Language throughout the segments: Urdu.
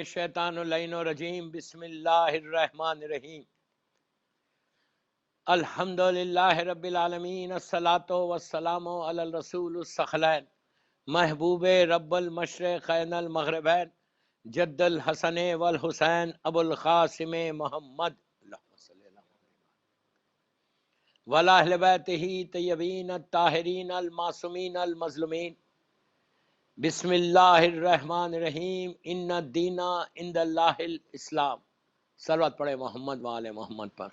الشیطان اللعین الرجیم بسم اللہ الرحمن الرحیم الحمدللہ رب العالمین الصلاۃ والسلام علی الرسول الثقلین محبوب رب المشرقین المغربین جد الحسن والحسین ابو القاسم محمد وعلی اہل بیتہ طیبین الطاہرین المعصومین المظلومین بسم اللہ الرحمن الرحیم ان الدین عند اللہ الاسلام۔ صلوات پڑھے محمد وآل محمد پر۔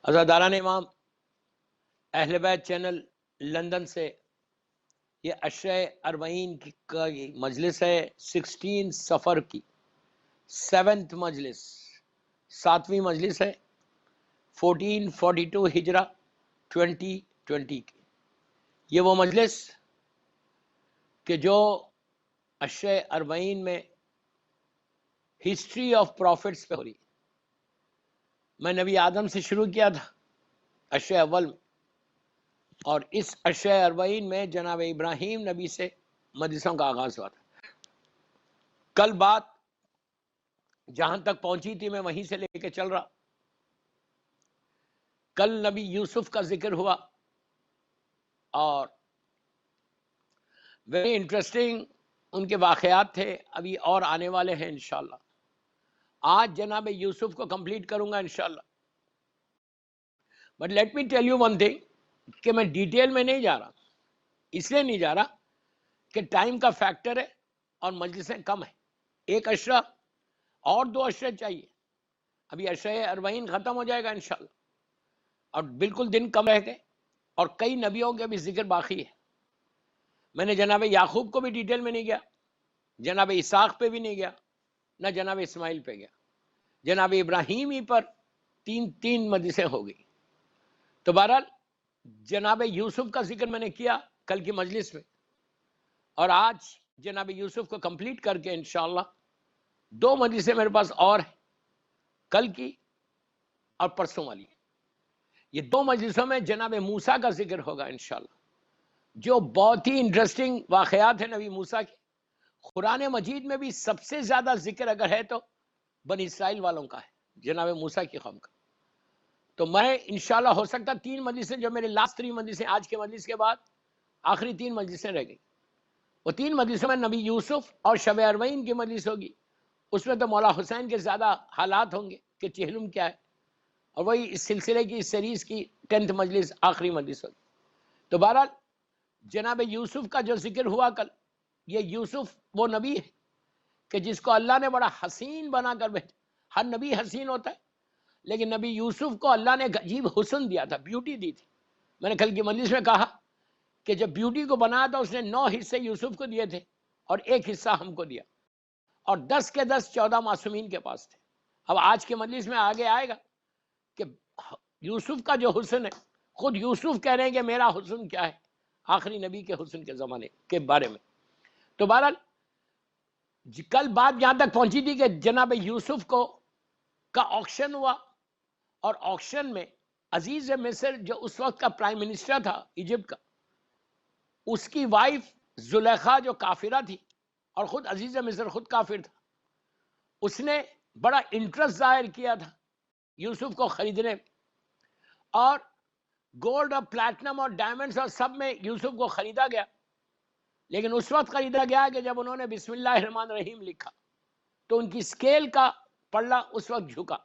عزاداران امام، اہل بیت چینل لندن سے یہ عشرہ اربعین کی مجلس ہے، 16 صفر کی 7th مجلس، 7ویں مجلس ہے، 1442 ہجرہ 2020 کی۔ یہ وہ مجلس کہ جو عشرہ اربعین میں ہسٹری آف پروفٹس پہ ہو رہی۔ میں نبی آدم سے شروع کیا تھا عشرہ اول میں، اور اس عشرہ اربعین میں جناب ابراہیم نبی سے مجلسوں کا آغاز ہوا تھا۔ کل بات جہاں تک پہنچی تھی میں وہیں سے لے کے چل رہا۔ کل نبی یوسف کا ذکر ہوا اور ویری انٹرسٹنگ ان کے واقعات تھے، ابھی اور آنے والے ہیں انشاءاللہ۔ آج جناب یوسف کو کمپلیٹ کروں گا انشاءاللہ۔ But let me tell you one thing کہ میں ڈیٹیل میں نہیں جا رہا، اس لیے نہیں جا رہا کہ ٹائم کا فیکٹر ہے اور مجلسیں کم ہیں۔ ایک عشرہ اور 2 عشرے چاہیے، ابھی عشرہ اربعین ختم ہو جائے گا انشاءاللہ، اور بالکل دن کم رہ گئے اور کئی نبیوں کے بھی ذکر باقی ہے۔ میں نے جناب یعقوب کو بھی ڈیٹیل میں نہیں گیا، جناب اسحاق پہ بھی نہیں گیا، نہ جناب اسماعیل پہ گیا، جناب ابراہیم ہی پر تین مجلسیں ہو گئی۔ تو بہرحال جناب یوسف کا ذکر میں نے کیا کل کی مجلس میں، اور آج جناب یوسف کو کمپلیٹ کر کے انشاءاللہ 2 مجلسیں میرے پاس اور ہیں، کل کی اور پرسوں والی۔ یہ 2 مجلسوں میں جناب موسیٰ کا ذکر ہوگا انشاءاللہ، جو بہت ہی انٹرسٹنگ واقعات ہیں نبی موسیٰ کے۔ قرآن مجید میں بھی سب سے زیادہ ذکر اگر ہے تو بنی اسرائیل والوں کا ہے، جناب موسیٰ کی قوم کا۔ تو میں انشاءاللہ ہو سکتا 3 مجلسیں جو میرے لاسٹ 3 مجلسیں آج کے مجلس کے بعد آخری 3 مجلسیں رہ گئی، وہ 3 مجلسوں میں نبی یوسف اور شب اربعین کی مجلس ہوگی۔ اس میں تو مولا حسین کے زیادہ حالات ہوں گے کہ چہلم کیا ہے، اور وہی اس سلسلے کی اس سیریز کی 10th مجلس آخری مجلس ہوگی۔ تو بہرحال جناب یوسف کا جو ذکر ہوا کل، یہ یوسف وہ نبی ہے کہ جس کو اللہ نے بڑا حسین بنا کر بھیجا۔ ہر نبی حسین ہوتا ہے، لیکن نبی یوسف کو اللہ نے ایک عجیب حسن دیا تھا، بیوٹی دی تھی۔ میں نے کل کی مجلس میں کہا کہ جب بیوٹی کو بنایا تو اس نے 9 حصے یوسف کو دیے تھے اور 1 حصہ ہم کو دیا، اور 10 کے 10 14 معصومین کے پاس تھے۔ اب آج کے مجلس میں آگے آئے گا کہ یوسف کا جو حسن ہے، خود یوسف کہہ رہے ہیں کہ میرا حسن کیا ہے آخری نبی کے حسن کے زمانے کے بارے میں۔ تو بہرحال کل بات یہاں تک پہنچی تھی کہ جناب یوسف کا آکشن ہوا، اور آکشن میں عزیز مصر جو اس وقت کا پرائم منسٹر تھا ایجپٹ کا، اس کی وائف زلیخا جو کافرہ تھی، اور خود عزیز مصر خود کافر تھا، اس نے بڑا انٹرسٹ ظاہر کیا تھا یوسف کو خریدنے میں، اور گولڈ اور پلیٹنم اور ڈائمنڈز اور سب میں یوسف کو خریدا گیا۔ لیکن اس وقت خریدا گیا کہ جب انہوں نے بسم اللہ الرحمن الرحیم لکھا تو ان کی سکیل کا پلڑا اس وقت جھکا۔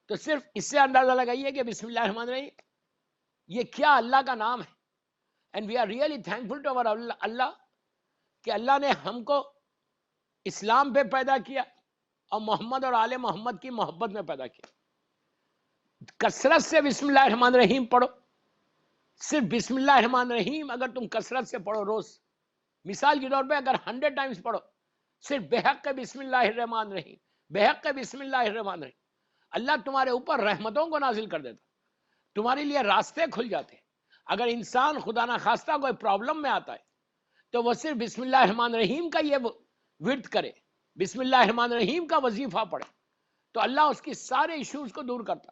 تو صرف اس سے اندازہ لگائیے کہ بسم اللہ الرحمن الرحیم یہ کیا اللہ کا نام ہے۔ And we are really thankful to our اللہ کہ اللہ نے ہم کو اسلام پہ پیدا کیا اور محمد اور آل محمد کی محبت میں پیدا کیا۔ کثرت سے بسم اللہ الرحمن الرحیم پڑھو، صرف بسم اللہ الرحمن الرحیم اگر تم کثرت سے پڑھو روز، مثال کے طور پہ اگر 100 ٹائمز پڑھو، صرف بحق بسم اللہ الرحمن الرحیم، بحق بسم اللہ الرحمن الرحیم، اللہ تمہارے اوپر رحمتوں کو نازل کر دیتا، تمہارے لیے راستے کھل جاتے ہیں۔ اگر انسان خدا نہ خواستہ کوئی پرابلم میں آتا ہے تو وہ صرف بسم اللہ الرحمن الرحیم کا یہ ورد کرے، بسم اللہ الرحمن الرحیم کا وظیفہ پڑھے، تو اللہ اس کی سارے ایشوز کو دور کرتا۔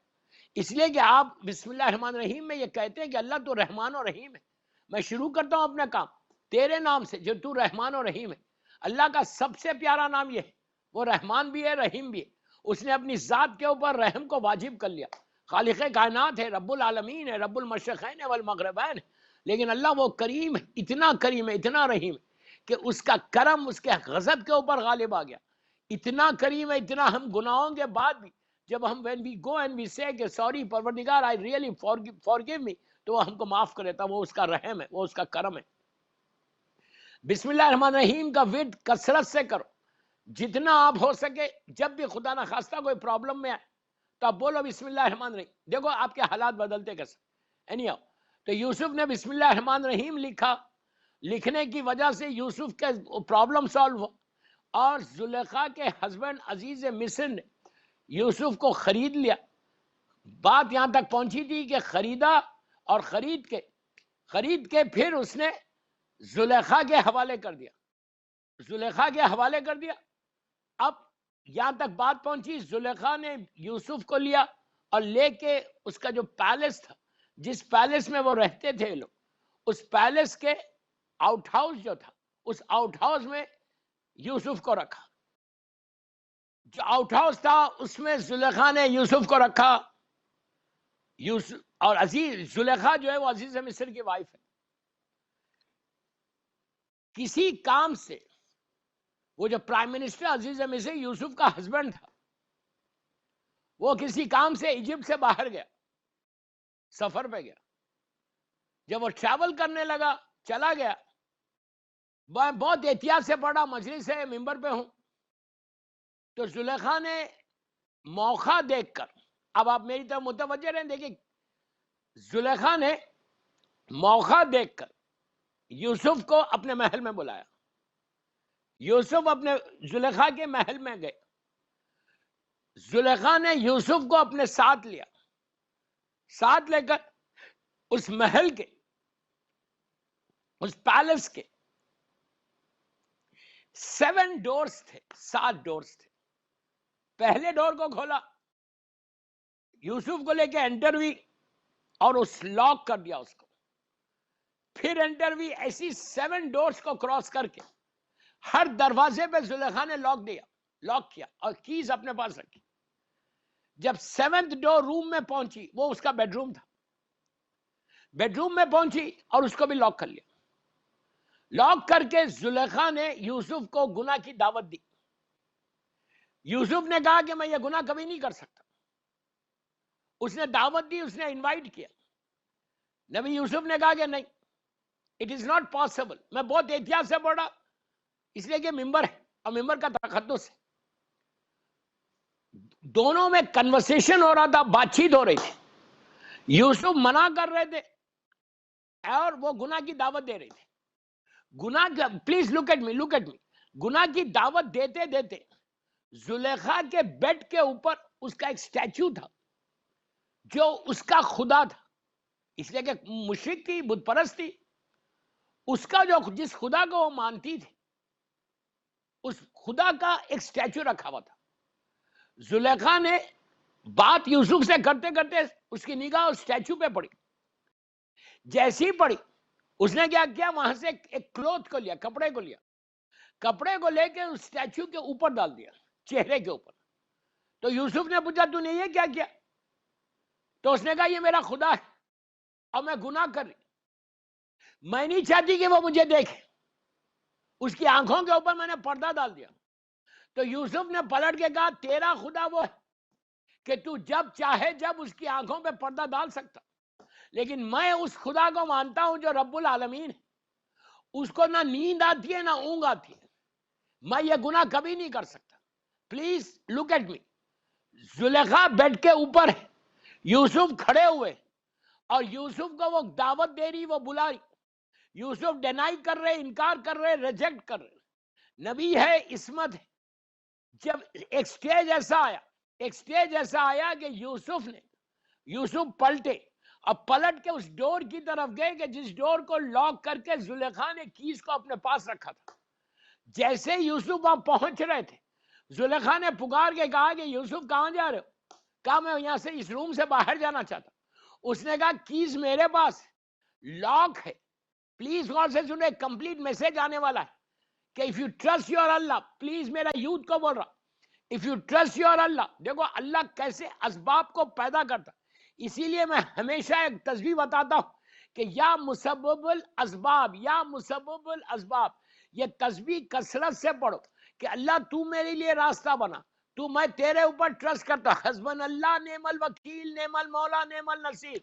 اس لیے کہ آپ بسم اللہ الرحمن الرحیم میں یہ کہتے ہیں کہ اللہ تو رحمان و رحیم ہے، میں شروع کرتا ہوں اپنا کام تیرے نام سے جو تو رحمان و رحیم ہے۔ اللہ کا سب سے پیارا نام یہ ہے، وہ رحمان بھی ہے، رحیم بھی ہے. اس نے اپنی ذات کے اوپر رحم کو واجب کر لیا. خالق کائنات ہے، رب العالمین ہے، رب المشرقین والمغربین ہے، لیکن اللہ وہ کریم ہے، اتنا رحیم ہے کہ اس کا کرم اس کے غضب کے اوپر غالب آ گیا. اتنا کریم ہے، اتنا ہم گناہوں کے بعد بھی جب ہم when we go and we say کہ سوری پروردگار I really forgive me، تو وہ ہم کو معاف کر دیتا. وہ اس کا رحم ہے، وہ اس کا کرم ہے. بسم اللہ الرحمن الرحیم کا ورد کثرت سے کرو، جتنا آپ ہو سکے. جب بھی خدا نہ خواستہ کوئی پرابلم میں آئے تو آپ بولو بسم اللہ الرحمن الرحیم. دیکھو آپ کے حالات بدلتے کیسے. تو یوسف نے بسم اللہ الرحمن الرحیم لکھا، لکھنے کی وجہ سے یوسف کے پرابلم سالو ہوا، اور زلیخا کے ہسبینڈ عزیز مصر نے یوسف کو خرید لیا. بات یہاں تک پہنچی تھی کہ خریدا، اور خرید کے پھر اس نے زلیخا کے حوالے کر دیا. اب یہاں تک بات پہنچی، زلیخا نے یوسف کو لیا اور لے کے اس کا جو پیلس تھا، جس پیلس میں وہ رہتے تھے لوگ، اس پیلس کے آؤٹ ہاؤس جو تھا، اس آؤٹ ہاؤس میں یوسف کو رکھا. جو آؤٹ ہاؤس تھا اس میں زلیخا نے یوسف کو رکھا. یوسف اور زلیخا جو ہے وہ عزیز مصر کی وائف ہے. کسی کام سے وہ جو پرائم منسٹر عزیز مصر یوسف کا ہسبینڈ تھا، وہ کسی کام سے ایجپٹ سے باہر گیا، سفر پہ گیا. جب وہ ٹریول کرنے لگا، چلا گیا، میں بہت احتیاط سے پڑھا، مجلس سے ممبر پہ ہوں، تو زلیخا نے موقع دیکھ کر، اب آپ میری طرف متوجہ رہیں، دیکھیں، زلیخا نے موقع دیکھ کر یوسف کو اپنے محل میں بلایا. یوسف اپنے زلیخا کے محل میں گئے. زلیخا نے یوسف کو اپنے ساتھ لیا. ساتھ لے کر اس محل کے، اس پیلس کے 7 ڈورز تھے، 7 ڈورز تھے. پہلے ڈور کو کھولا، یوسف کو لے کے انٹر ہوئی اور اس لاک کر دیا اس کو. پھر انٹر ہوئی، ایسی 7 ڈورز کو کراس کر کے ہر دروازے پہ زلیخا نے لاک کیا اور کیز اپنے پاس رکھی. جب 7th ڈور روم میں پہنچی، وہ اس کا بیڈ روم تھا، بیڈ روم میں پہنچی اور اس کو بھی لاک کر لیا. لاک کر کے زلیخا نے یوسف کو گناہ کی دعوت دی. یوسف نے کہا کہ میں یہ گناہ کبھی نہیں کر سکتا. اس نے دعوت دی، اس نے انوائٹ کیا. نبی یوسف نے کہا کہ نہیں، اٹ از ناٹ پاسبل. میں بہت احتیاط سے پڑھا، اس لیے کہ ممبر ہے اور ممبر کا تقدس ہے. دونوں میں کنورسیشن ہو رہا تھا، بات چیت ہو رہی تھی. یوسف منع کر رہے تھے اور وہ گناہ کی دعوت دے رہے تھے. Please look at me. گناہ کی دعوت دیتے دیتے زلیخا کے بیڈ کے اوپر اس کا ایک اسٹیچو تھا جو اس کا خدا تھا. اس لیے کہ مشرک تھی، بت پرست تھی. اس کا جس خدا کو وہ مانتی تھی، اس خدا کا ایک اسٹیچو رکھا ہوا تھا. زلیخا نے بات یوسف سے کرتے کرتے اس کی نگاہ اس اسٹیچو پہ پڑی. جیسی پڑی، اس نے کیا کیا، وہاں سے ایک کلوتھ کو لیا، کپڑے کو لے کے اس اسٹیچو کے اوپر ڈال دیا، چہرے کے اوپر. تو یوسف نے پوچھا تو نے یہ کیا کیا؟ تو اس نے کہا یہ میرا خدا ہے اور میں گناہ کر رہی، میں نہیں چاہتی کہ وہ مجھے دیکھے. اس کی آنکھوں کے اوپر میں نے پردہ ڈال دیا. تو یوسف نے پلٹ کے کہا تیرا خدا وہ ہے کہ تو جب چاہے جب اس کی آنکھوں پہ پردہ ڈال سکتا، لیکن میں اس خدا کو مانتا ہوں جو رب العالمین ہے. اس کو نہ نیند آتی ہے نہ اونگ آتی ہے، میں یہ گناہ کبھی نہیں کر سکتا. Please look at me. Zulaikha bed کے اوپر ہے، یوسف کھڑے ہوئے اور یوسف کو وہ دعوت دے رہی، وہ بلا رہی. یوسف ڈینائی کر رہے، انکار کر رہے، ریجیکٹ کر رہے. نبی ہے، عصمت ہے. جب ایک سٹیج ایسا آیا کہ یوسف پلٹے اور پلٹ کے اس ڈور کی طرف گئے کہ جس ڈور کو لاک کر کے زلیخا نے کیز کو اپنے پاس رکھا تھا. جیسے یوسف وہاں پہنچ رہے تھے، زلیخا نے پکار کے کہا کہ یوسف کہاں جا رہے ہو؟ کہا میں یہاں سے اس روم سے باہر جانا چاہتا. اس نے کہا کیز میرے پاس لاک ہے. پلیز غور سے سنیں، کمپلیٹ میسج آنے والا ہے. کہ if you trust your Allah, please میرا یوتھ کو بول رہا، اف یو ٹرسٹ یور اللہ، دیکھو اللہ کیسے اسباب کو پیدا کرتا. اسی لیے میں ہمیشہ ایک تسبیح بتاتا ہوں کہ یا مسبب الاسباب، یا مسبب الاسباب. یہ تسبیح کثرت سے پڑھو کہ اللہ تو میرے لیے راستہ بنا، تو میں تیرے اوپر ٹرسٹ کرتا ہوں. حسبن اللہ نعم الوکیل نعم المولا نعم النصیر.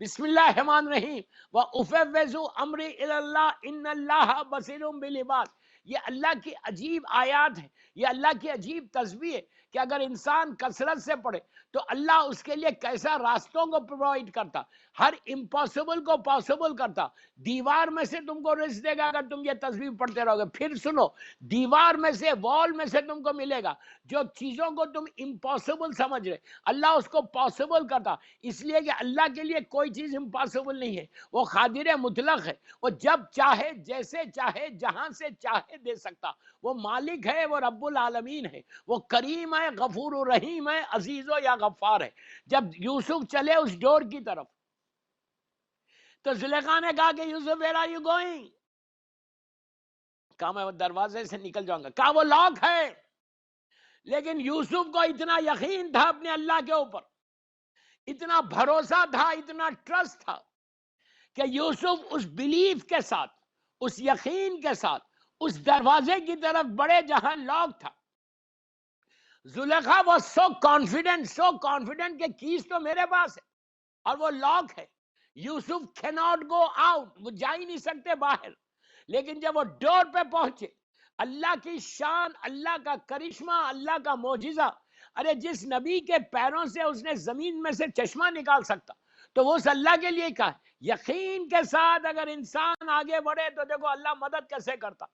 بسم اللہ الرحمن الرحیم. وَأُفَوِّضُ أَمْرِي إِلَى اللَّهِ إِنَّ اللَّهَ بَصِيرٌ بِالْعِبَادِ. یہ اللہ کی عجیب آیات ہے، یہ اللہ کی عجیب تسبیح ہے کہ اگر انسان کثرت سے پڑھے تو اللہ اس کے لیے کیسا راستوں کو پرووائڈ کرتا، ہر امپاسبل کو پاسبل کرتا. دیوار میں سے تم کو رزق دے گا اگر تم یہ تسبیح پڑھتے رہو گے. پھر سنو، دیوار میں سے، وال میں سے تم کو ملے گا. جو چیزوں کو تم امپاسبل سمجھ رہے اللہ اس کو پاسبل کرتا. اس لیے کہ اللہ کے لیے کوئی چیز امپاسبل نہیں ہے، وہ قادر مطلق ہے، وہ جب چاہے جیسے چاہے جہاں سے چاہے دے سکتا. وہ مالک ہے، وہ رب العالمین ہے، وہ کریم ہے، غفور الرحیم ہے، عزیز و یا غفار ہے. جب یوسف چلے اس ڈور کی طرف تو زلیخا نے کہا کہ یوسف where are you going؟ کہا میں دروازے سے نکل جاؤں گا. کہا وہ لاک ہے. لیکن یوسف کو اتنا یقین تھا اپنے اللہ کے اوپر، اتنا بھروسہ تھا، اتنا ٹرسٹ تھا کہ یوسف اس بلیف کے ساتھ، اس یقین کے ساتھ اس دروازے کی طرف بڑے جہاں لاک تھا. زلیخا واز سو کانفیڈنٹ کہ کیز تو میرے پاس ہے اور وہ لاک ہے. یوسف cannot go out، وہ جا ہی نہیں سکتے باہر. لیکن جب وہ ڈور پہ پہنچے، اللہ کی شان، اللہ کا کرشمہ، اللہ کا معجزہ. ارے جس نبی کے پیروں سے اس نے زمین میں سے چشمہ نکال سکتا تو وہ اس اللہ کے لیے کہا. یقین کے ساتھ اگر انسان آگے بڑھے تو دیکھو اللہ مدد کیسے کرتا.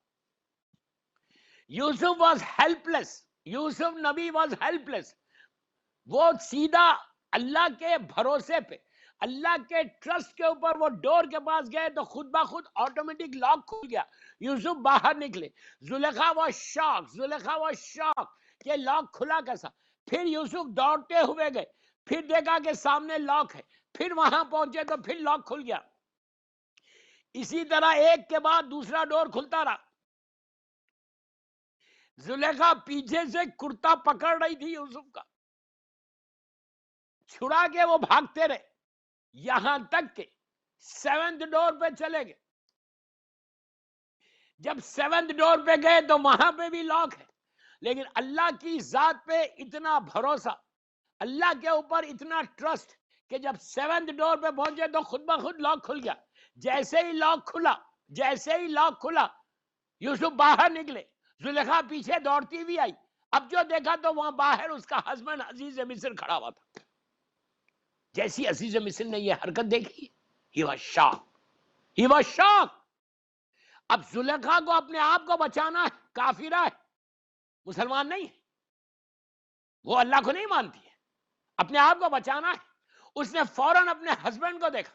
یوسف واز ہیلپ لیس، یوسف نبی واز ہیلپ لیس. وہ سیدھا اللہ کے بھروسے پہ، اللہ کے ٹرسٹ کے اوپر وہ ڈور کے پاس گئے تو خود بخود آٹومیٹک لاک کھل گیا. یوسف باہر نکلے. زلیخا واز شاک کہ لاک کھلا کیسا. پھر یوسف دوڑتے ہوئے گئے، پھر دیکھا کہ سامنے لاک ہے، پھر وہاں پہنچے تو پھر لاک کھل گیا. اسی طرح ایک کے بعد دوسرا ڈور کھلتا رہا. زلیخا پیچھے سے کرتا پکڑ رہی تھی یوسف کا، چھڑا کے وہ بھاگتے رہے یہاں تک کہ 7th ڈور پہ چلے گئے. جب 7th ڈور پہ گئے تو وہاں پہ بھی لاک ہے. لیکن اللہ کی ذات پہ اتنا بھروسہ، اللہ کے اوپر اتنا ٹرسٹ کہ جب 7th ڈور پہ پہنچے تو خود بخود لاک کھل گیا. جیسے ہی لاک کھلا یوسف باہر نکلے. زلیخا پیچھے دوڑتی بھی آئی. اب جو دیکھا تو وہاں باہر اس کا ہسبینڈ عزیز مصر کھڑا ہوا تھا. جیسی عزیز مصر نے یہ حرکت دیکھی، he was shocked. اب زلیخا کو اپنے آپ کو بچانا ہے، کافرہ ہے، مسلمان نہیں ہے، وہ اللہ کو نہیں مانتی ہے، اپنے آپ کو بچانا ہے. اس نے فوراً اپنے ہسبینڈ کو دیکھا،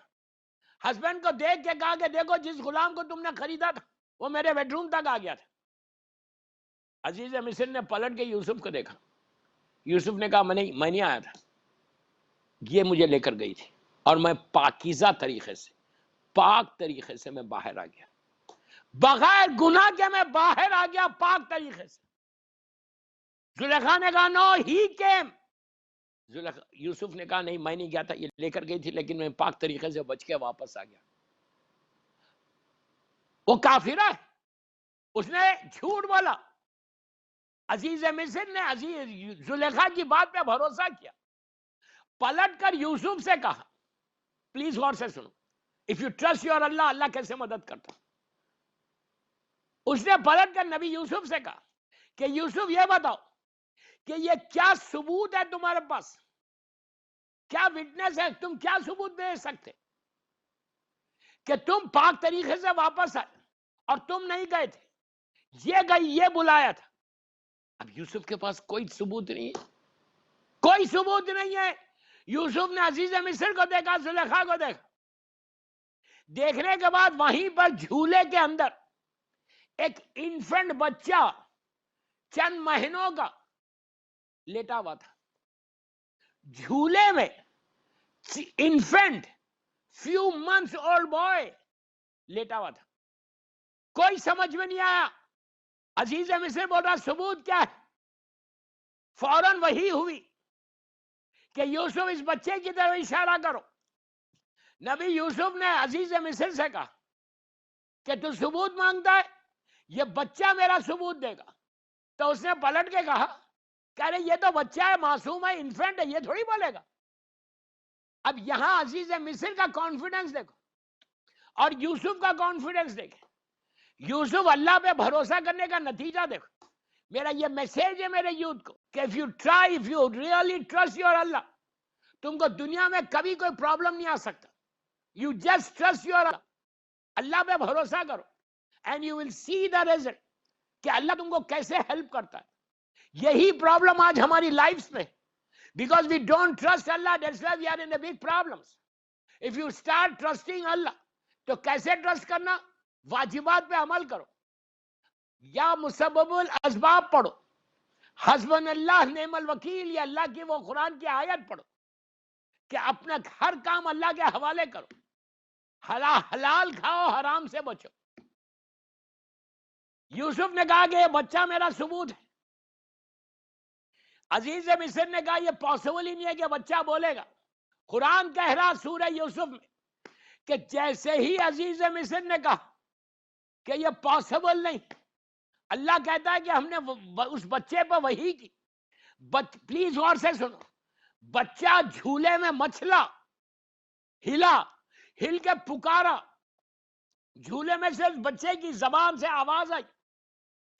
ہسبینڈ کو دیکھ کے کہا کہ دیکھو جس غلام کو تم نے خریدا تھا وہ میرے بیڈ روم تک آ گیا تھا. عزیز مصر نے پلٹ کے یوسف کو دیکھا. یوسف نے کہا میں نہیں آیا تھا، یہ مجھے لے کر گئی تھی اور میں پاکیزہ طریقے سے، پاک طریقے سے میں باہر آ گیا، بغیر گناہ کے میں باہر آ گیا پاک طریقے سے. زلیخا نے کہا نو ہی کیم. یوسف نے کہا نہیں میں نہیں گیا تھا، یہ لے کر گئی تھی لیکن میں پاک طریقے سے بچ کے واپس آ گیا. وہ کافرہ ہے، اس نے جھوٹ بولا. عزیز مصر نے زلیخا کی بات پہ بھروسہ کیا. پلٹ کر یوسف سے کہا، پلیز غور سے سنو، اف یو ٹرسٹ یور اللہ، اللہ کیسے مدد کرتا. اس نے پلٹ کر نبی یوسف سے کہا کہ یوسف یہ بتاؤ کہ یہ کیا ثبوت ہے تمہارے پاس، کیا وٹنس ہے، تم کیا ثبوت دے سکتے کہ تم پاک طریقے سے واپس آئے اور تم نہیں گئے تھے، یہ گئی، یہ بلایا تھا. اب یوسف کے پاس کوئی ثبوت نہیں ہے، کوئی ثبوت نہیں ہے. یوسف نے عزیز مصر کو دیکھا، زلیخا کو دیکھا. دیکھنے کے بعد وہیں پر جھولے کے اندر ایک انفنٹ بچہ چند مہینوں کا لیٹا ہوا تھا. جھولے میں infant few months old boy لیٹا ہوا تھا. کوئی سمجھ میں نہیں آیا عزیز مصر بول رہا ثبوت کیا ہے؟ فوراً وہی ہوئی کہ یوسف اس بچے کی طرف اشارہ کرو. نبی یوسف نے عزیز مصر سے کہا کہ تو ثبوت مانگتا ہے، یہ بچہ میرا ثبوت دے گا. تو اس نے پلٹ کے کہا کہ ارے یہ تو بچہ ہے، معصوم ہے، انفینٹ ہے، یہ تھوڑی بولے گا. اب یہاں عزیز مصر کا کانفیڈنس دیکھو اور یوسف کا کانفیڈنس دیکھیں. یوسف اللہ پہ بھروسہ کرنے کا نتیجہ دیکھو. میرا یہ میسج ہے میرے یوتھ کو کہ if you try, if you really trust your اللہ، تم کو دنیا میں کبھی کوئی پرابلم نہیں آ سکتا. You just trust your اللہ. اللہ پہ بھروسہ کرو and you will see the result کہ اللہ تم کو کیسے ہیلپ کرتا ہے. یہی پرابلم آج ہماری لائف میں، because we don't trust Allah, that's why we are in a big problems. If you start trusting اللہ، تو کیسے ٹرسٹ کرنا؟ واجبات پہ عمل کرو یا مسبب الاسباب پڑھو، حسبنا اللہ نعم الوکیل، یا اللہ کی وہ قرآن کی آیت پڑھو کہ اپنا ہر کام اللہ کے حوالے کرو. حلال کھاؤ، حرام سے بچو. یوسف نے کہا کہ یہ بچہ میرا ثبوت ہے. عزیز مصر نے کہا یہ پاسبل ہی نہیں ہے کہ بچہ بولے گا. قرآن کہہ رہا سورہ یوسف میں کہ جیسے ہی عزیز مصر نے کہا کہ یہ پاسبل نہیں، اللہ کہتا ہے کہ ہم نے اس بچے پر وحی کی. پلیز غور سے سنو. بچہ جھولے میں مچھلا، ہلا، ہل کے پکارا. جھولے میں سے بچے کی زبان سے آواز آئی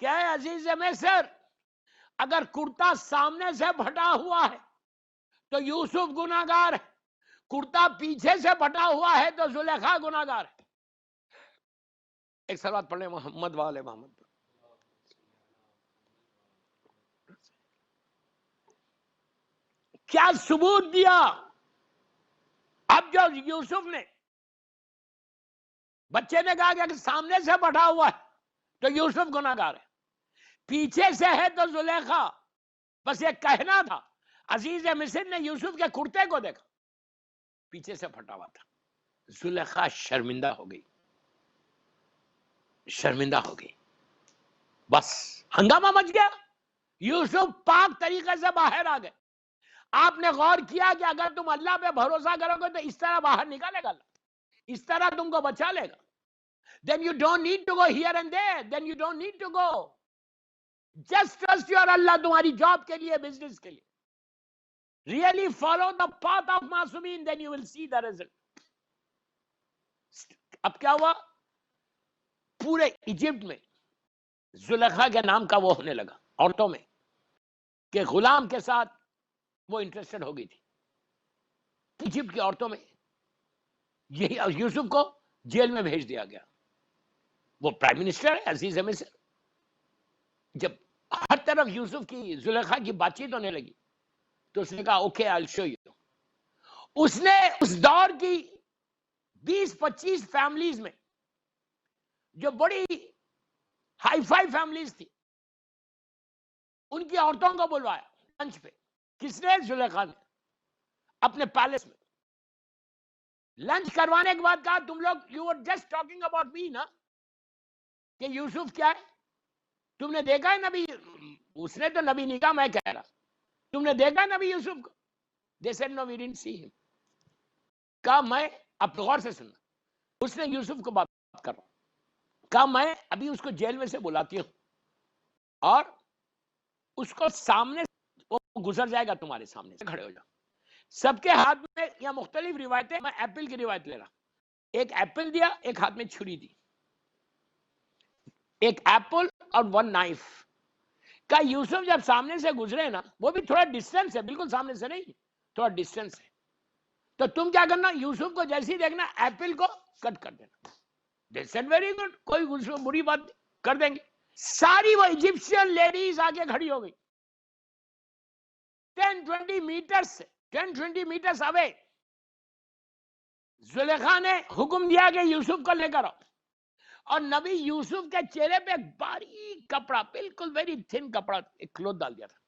کہ اے عزیز مصر، اگر کرتا سامنے سے پھٹا ہوا ہے تو یوسف گناہگار ہے، کرتا پیچھے سے پھٹا ہوا ہے تو زلیخا گناہگار ہے. ایک صلوات پڑھ لیں محمد والے محمد. کیا ثبوت دیا؟ اب جو یوسف نے، بچے نے کہا کہ اگر سامنے سے پڑھا ہوا ہے تو یوسف گناہگار ہے، پیچھے سے ہے تو زلیخا. بس یہ کہنا تھا. عزیز مصر نے یوسف کے کرتے کو دیکھا، پیچھے سے پھٹا ہوا تھا. زلیخا شرمندہ ہو گئی، شرمندہ ہو گئی. بس ہنگامہ مچ گیا. یوسف پاک طریقے سے باہر آ گئے. آپ نے غور کیا کہ اگر تم اللہ پہ بھروسہ کرو گے تو اس طرح باہر نکالے گا اللہ، اس طرح تم کو بچا لے گا. then you don't need to go here and there, then you don't need to go, just trust your اللہ. تمہاری جاب کے لیے، بزنس کے لیے really follow the path of معصومین, then you will see the result. اب کیا ہوا؟ پورے ایجپٹ میں زلیخا کے نام کا وہ ہونے لگا عورتوں میں کہ غلام کے ساتھ وہ انٹرسٹڈ ہو گئی تھی. ایجپٹ کی عورتوں میں یہی یوسف کو جیل میں بھیج دیا گیا. وہ پرائم منسٹر ہے عزیز مصر. جب ہر طرف یوسف کی زلیخا کی بات چیت ہونے لگی تو اس نے کہا okay I will show you. اس نے اس دور کی 20-25 فیملیز میں جو بڑی ہائی فائی فیملیز تھی، ان کی عورتوں کو بلوایا لنچ پہ. کس نے؟ زلیخا نے، اپنے پیلس میں. لنچ کروانے کے بعد کہا تم لوگ you are just talking about me نا، کہ یوسف کیا ہے، تم نے دیکھا ہے نبی؟ اس نے تو نبی نہیں کہا، میں کہہ رہا تم نے دیکھا ہے نبی یوسف کو؟ They said no, we didn't see him. کہا میں، اب غور سے سننا، اس نے یوسف کو بات کر رہا، کہا میں ابھی اس کو جیل میں سے بلاتی ہوں اور اس کو سامنے وہ گزر جائے گا، تمہارے سامنے سے کھڑے ہو جاؤ. سب کے ہاتھ میں یا مختلف روایتیں، میں ایپل کی روایت لے رہا. ایک ایپل دیا، ایک ہاتھ میں چھری دی. ایک ایپل اور 1 نائف. کا یوسف جب سامنے سے گزرے نا، وہ بھی تھوڑا ڈسٹینس ہے، بالکل سامنے سے نہیں، تھوڑا ڈسٹینس ہے. تو تم کیا کرنا؟ یوسف کو جیسے ہی دیکھنا ایپل کو کٹ کر دینا. They said very good, کوئی بری بات کر دیں گے. ساری وہ ایجپشین لیڈیز آگے کھڑی ہو گئی 10-20 میٹر سے، 10-20 میٹر اوے. زلیخا نے حکم دیا کہ یوسف کو لے کر آؤ، اور نبی یوسف کے چہرے پہ ایک باریک کپڑا، بالکل ویری تھن کپڑا، ایک کلوتھ ڈال دیا تھا،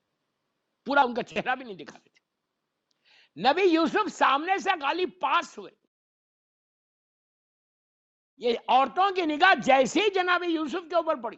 پورا ان کا چہرہ بھی نہیں دکھا رہے تھے. نبی یوسف سامنے سے غالب پاس ہوئے. یہ عورتوں کی نگاہ جیسے ہی جناب یوسف کے اوپر پڑی،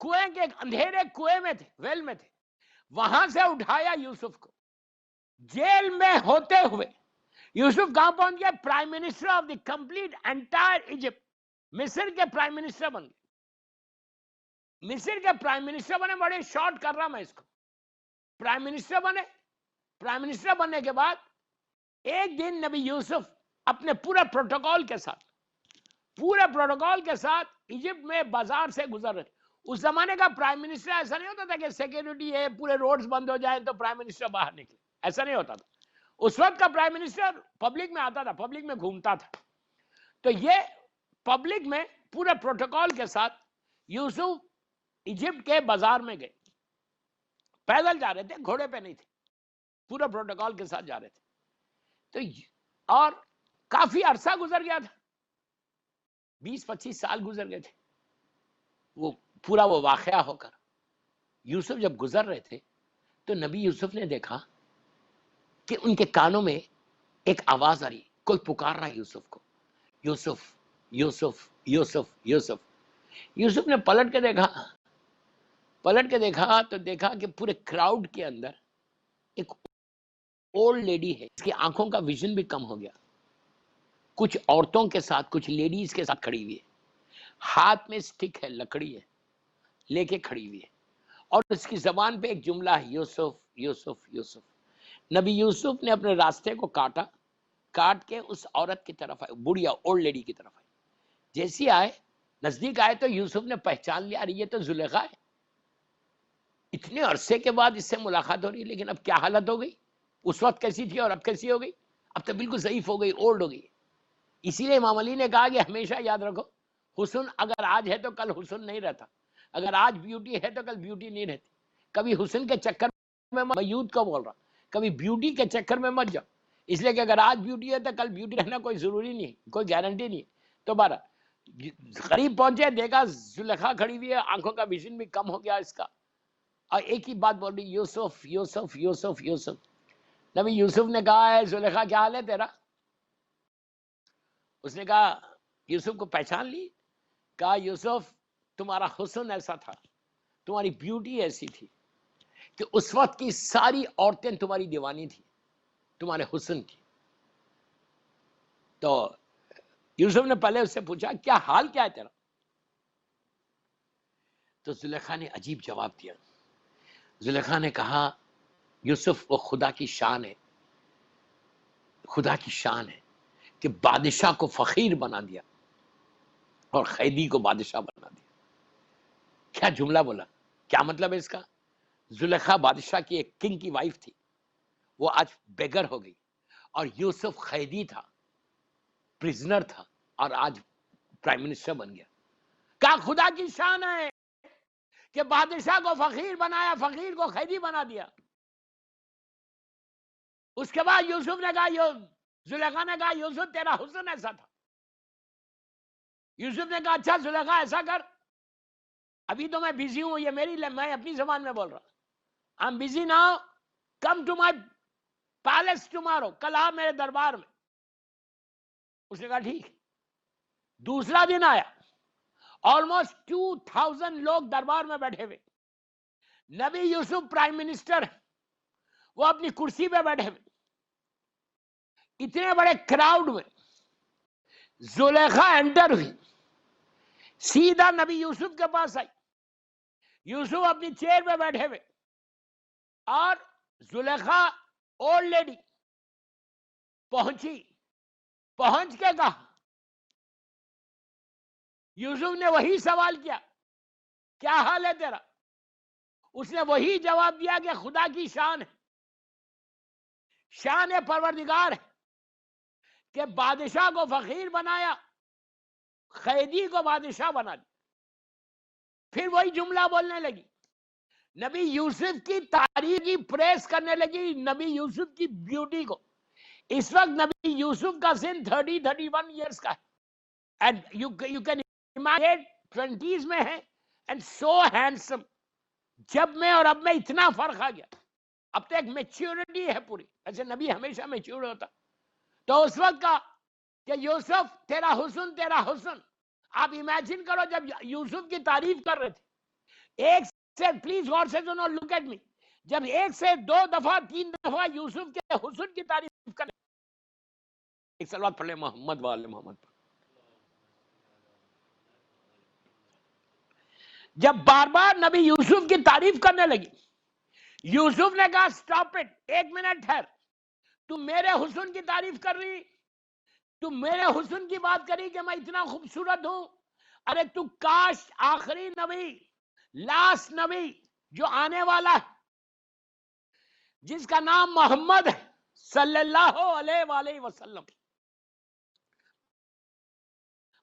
کنویں کے ایک اندھیرے کنویں میں تھے، ویل میں تھے، وہاں سے اٹھایا یوسف کو، جیل میں ہوتے ہوئے یوسف کہاں پہنچ گیا؟ Prime minister of the complete entire Egypt, مصر کے پرائم منسٹر بن گئے۔ مصر کے پرائم منسٹر بنے، بڑے شارٹ کر رہا میں اس کو، پرائم منسٹر بنے۔ پرائم منسٹر بننے کے بعد ایک دن نبی یوسف اپنے پورے پروٹوکول کے ساتھ ایجپٹ میں بازار سے گزر رہے۔ اس زمانے کا پرائم منسٹر ایسا نہیں ہوتا تھا کہ سیکیورٹی ہے، پورے روڈز بند ہو جائیں تو پرائم منسٹر باہر نکلے، ایسا نہیں ہوتا تھا۔ اس وقت کا پرائم منسٹر پبلک میں آتا تھا، پبلک میں گھومتا تھا۔ تو یہ پبلک میں پورے پروٹوکول کے ساتھ یوسف ایجپٹ کے بازار میں گئے، پیدل جا رہے تھے، گھوڑے پہ نہیں تھے، پورا پروٹوکول کے ساتھ جا رہے تھے۔ تو اور کافی عرصہ گزر گیا تھا، 20-25 سال گزر گئے تھے وہ پورا وہ واقعہ ہو کر۔ یوسف جب گزر رہے تھے تو نبی یوسف نے دیکھا کہ ان کے کانوں میں ایک آواز آ رہی، کوئی پکار رہا ہے یوسف کو، یوسف یوسف یوسف یوسف۔ یوسف نے پلٹ کے دیکھا تو دیکھا کہ پورے کراؤڈ کے اندر ایک اولڈ لیڈی ہے، اس کی آنکھوں کا ویژن بھی کم ہو گیا، کچھ عورتوں کے ساتھ، کچھ لیڈیز کے ساتھ کھڑی ہوئی ہے، ہاتھ میں سٹک ہے، لکڑی ہے، لے کے کھڑی ہوئی ہے، اور اس کی زبان پہ ایک جملہ ہے، یوسف یوسف یوسف۔ نبی یوسف نے اپنے راستے کو کاٹ کے اس عورت کی طرف آئے، بڑھیا اولڈ لیڈی کی طرف آئے۔ جیسی آئے، نزدیک آئے تو یوسف نے پہچان لیا، یہ تو زلیخا ہے، اتنے عرصے کے بعد اس سے ملاقات ہو رہی ہے، لیکن اب کیا حالت ہو گئی، اس وقت کیسی تھی اور اب کیسی ہو گئی، اب تو بالکل ضعیف ہو گئی، اولڈ ہو گئی۔ اسی لیے امام علی نے کہا کہ ہمیشہ یاد رکھو، حسن اگر آج ہے تو کل حسن نہیں رہتا، اگر آج بیوٹی ہے تو کل بیوٹی نہیں رہتی۔ کبھی حسن کے چکر میں میں یوتھ کو بول رہا، کبھی بیوٹی کے چکر میں مت جاؤ، اس لیے کہ اگر آج بیوٹی ہے تو کل بیوٹی رہنا کوئی ضروری نہیں ہے، کوئی گارنٹی نہیں ہے۔ تو بارہ قریب پہنچے، دیکھا زلیخا کھڑی ہوئی ہے، آنکھوں کا ویژن بھی کم ہو گیا اس کا، اور ایک ہی بات بول رہی، یوسف یوسف یوسف یوسف۔ نبی یوسف نے کہا، ہے زلیخا کیا حال ہے تیرا؟ اس نے کہا، یوسف کو پہچان لی، کہا یوسف تمہارا حسن ایسا تھا، تمہاری بیوٹی ایسی تھی کہ اس وقت کی ساری عورتیں تمہاری دیوانی تھی، تمہارے حسن کی۔ تو یوسف نے پہلے اس سے پوچھا، کیا حال کیا ہے تیرا؟ تو زلیخا نے عجیب جواب دیا۔ زلیخا نے کہا، یوسف وہ خدا کی شان ہے، خدا کی شان ہے کہ بادشاہ کو فقیر بنا دیا اور قیدی کو بادشاہ بنا دیا۔ کیا جملہ بولا، کیا مطلب ہے اس کا؟ زلیخا بادشاہ کی ایک کنگ کی وائف تھی، وہ آج بیگر ہو گئی، اور یوسف قیدی تھا، پرزنر تھا، اور آج پرائم منسٹر بن گیا۔ کیا خدا کی شان ہے کہ بادشاہ کو فقیر بنایا، فقیر کو قیدی بنا دیا۔ اس کے بعد یوسف نے کہا، زلیخا نے کہا، یوسف تیرا حسن ایسا تھا۔ یوسف نے کہا، اچھا زلیخا ایسا کر، ابھی تو میں بزی ہوں، یہ میں اپنی زبان میں بول رہا ہوں، I'm busy now, come to my palace tomorrow، کل آ میرے دربار میں۔ اس نے کہا ٹھیک۔ دوسرا دن آیا، آلموسٹ 2000 لوگ دربار میں بیٹھے ہوئے، نبی یوسف پرائم منسٹر، وہ اپنی کرسی پہ بیٹھے ہوئے، اتنے بڑے کراؤڈ میں زلیخا انٹر ہوئی، سیدھا نبی یوسف کے پاس آئی، یوسف اپنی چیئر پہ بیٹھے ہوئے، اور زلیخا اولڈ لیڈی پہنچ کے کہا، یوسف نے وہی سوال کیا، کیا حال ہے تیرا؟ اس نے وہی جواب دیا کہ خدا کی شان ہے، شان پروردگار ہے کہ بادشاہ کو فقیر بنایا، قیدی کو بادشاہ بنا دیا۔ پھر وہی جملہ بولنے لگی، نبی یوسف کی تعریف کی، پریس کرنے لگی نبی یوسف کی بیوٹی کو۔ اس وقت نبی یوسف کا سن 31 ایئرس کا ہے، and you can imagine 20s میں ہے and so handsome۔ جب میں اور اب میں اتنا فرق آ گیا، اب تو ایک میچیورٹی ہے پوری، ایسے نبی ہمیشہ میچیور ہوتا۔ تو اس وقت کا کہ یوسف تیرا حسن، تیرا حسن۔ آپ امیجن کرو جب یوسف کی تعریف کر رہے تھے، ایک سے پلیز غور سے سنو, لک ایٹ می, جب ایک سے 2 دفعہ 3 دفعہ یوسف کے حسن کی تعریف کریں, ایک صلوات پڑھ لیں محمد والے محمد پر. جب بار بار نبی یوسف کی تعریف کرنے لگی, یوسف نے کہا سٹاپ اٹ, 1 منٹ ٹھہر, تم میرے حسن کی تعریف کر رہی, تم میرے حسن کی بات کری کہ میں اتنا خوبصورت ہوں. ارے تو کاش آخری نبی, لاسٹ نبی جو آنے والا ہے, جس کا نام محمد ہے صلی اللہ علیہ وآلہ وسلم,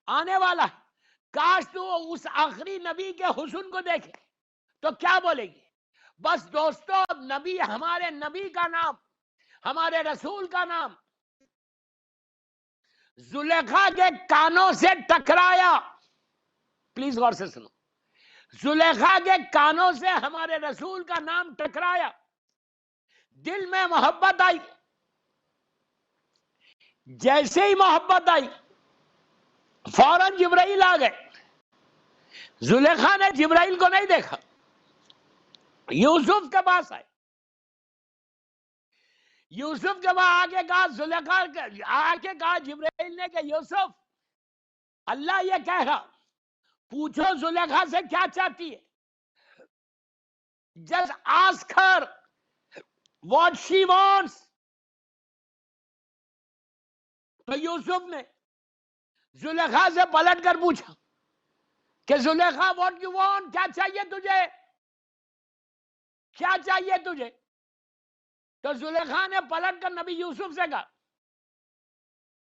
آنے والا ہے, کاش تو اس آخری نبی کے حسن کو دیکھے تو کیا بولے گی؟ بس دوستو, نبی, ہمارے نبی کا نام, ہمارے رسول کا نام زلیخا کے کانوں سے ٹکرایا. پلیز غور سے سنو, زلیخا کے کانوں سے ہمارے رسول کا نام ٹکرایا, دل میں محبت آئی. جیسے ہی محبت آئی فوراً جبرائیل آ گئے. زلیخا نے جبرائیل کو نہیں دیکھا, یوسف کے پاس آئے. یوسف کے بعد آگے کہا زلیخا, آگے کہا جبرائیل نے کہ یوسف, اللہ یہ کہہ رہا, پوچھو زلیخا سے کیا چاہتی ہے, just ask her what she wants. تو یوسف نے زلیخا سے پلٹ کر پوچھا کہ زلیخا what you want, کیا چاہیے تجھے, کیا چاہیے تجھے؟ تو زلیخا نے پلٹ کر نبی یوسف سے کہا,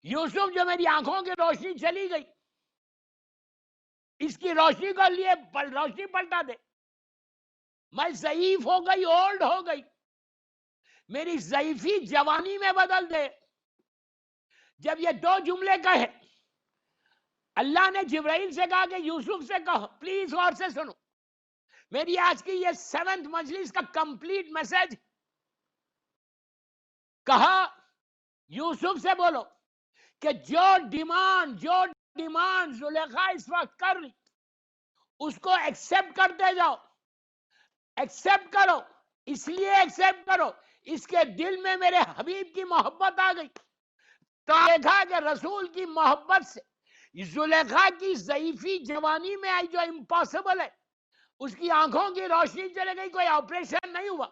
یوسف جو میری آنکھوں کی روشنی چلی گئی, اس کی روشنی کو لیے روشنی پلٹا دے. میں ضعیف ہو گئی, اولڈ ہو گئی, میری ضعیفی جوانی میں بدل دے. جب یہ 2 جملے کہے, اللہ نے جبرائیل سے کہا کہ یوسف سے کہو, پلیز غور سے سنو, میری آج کی یہ 7th مجلس کا کمپلیٹ میسج. کہا یوسف سے بولو کہ جو ڈیمانڈ زلیخا اس وقت کر رہی, اس کو ایکسپٹ کرتے جاؤ. ایکسپٹ کرو, اس لیے ایکسپٹ کرو, اس کے دل میں میرے حبیب کی محبت آ گئی. تو دیکھا کہ رسول کی محبت سے زلیخا کی ضعیفی جوانی میں آئی, جو امپاسبل ہے. اس کی آنکھوں کی روشنی چلے گئی, کوئی آپریشن نہیں ہوا.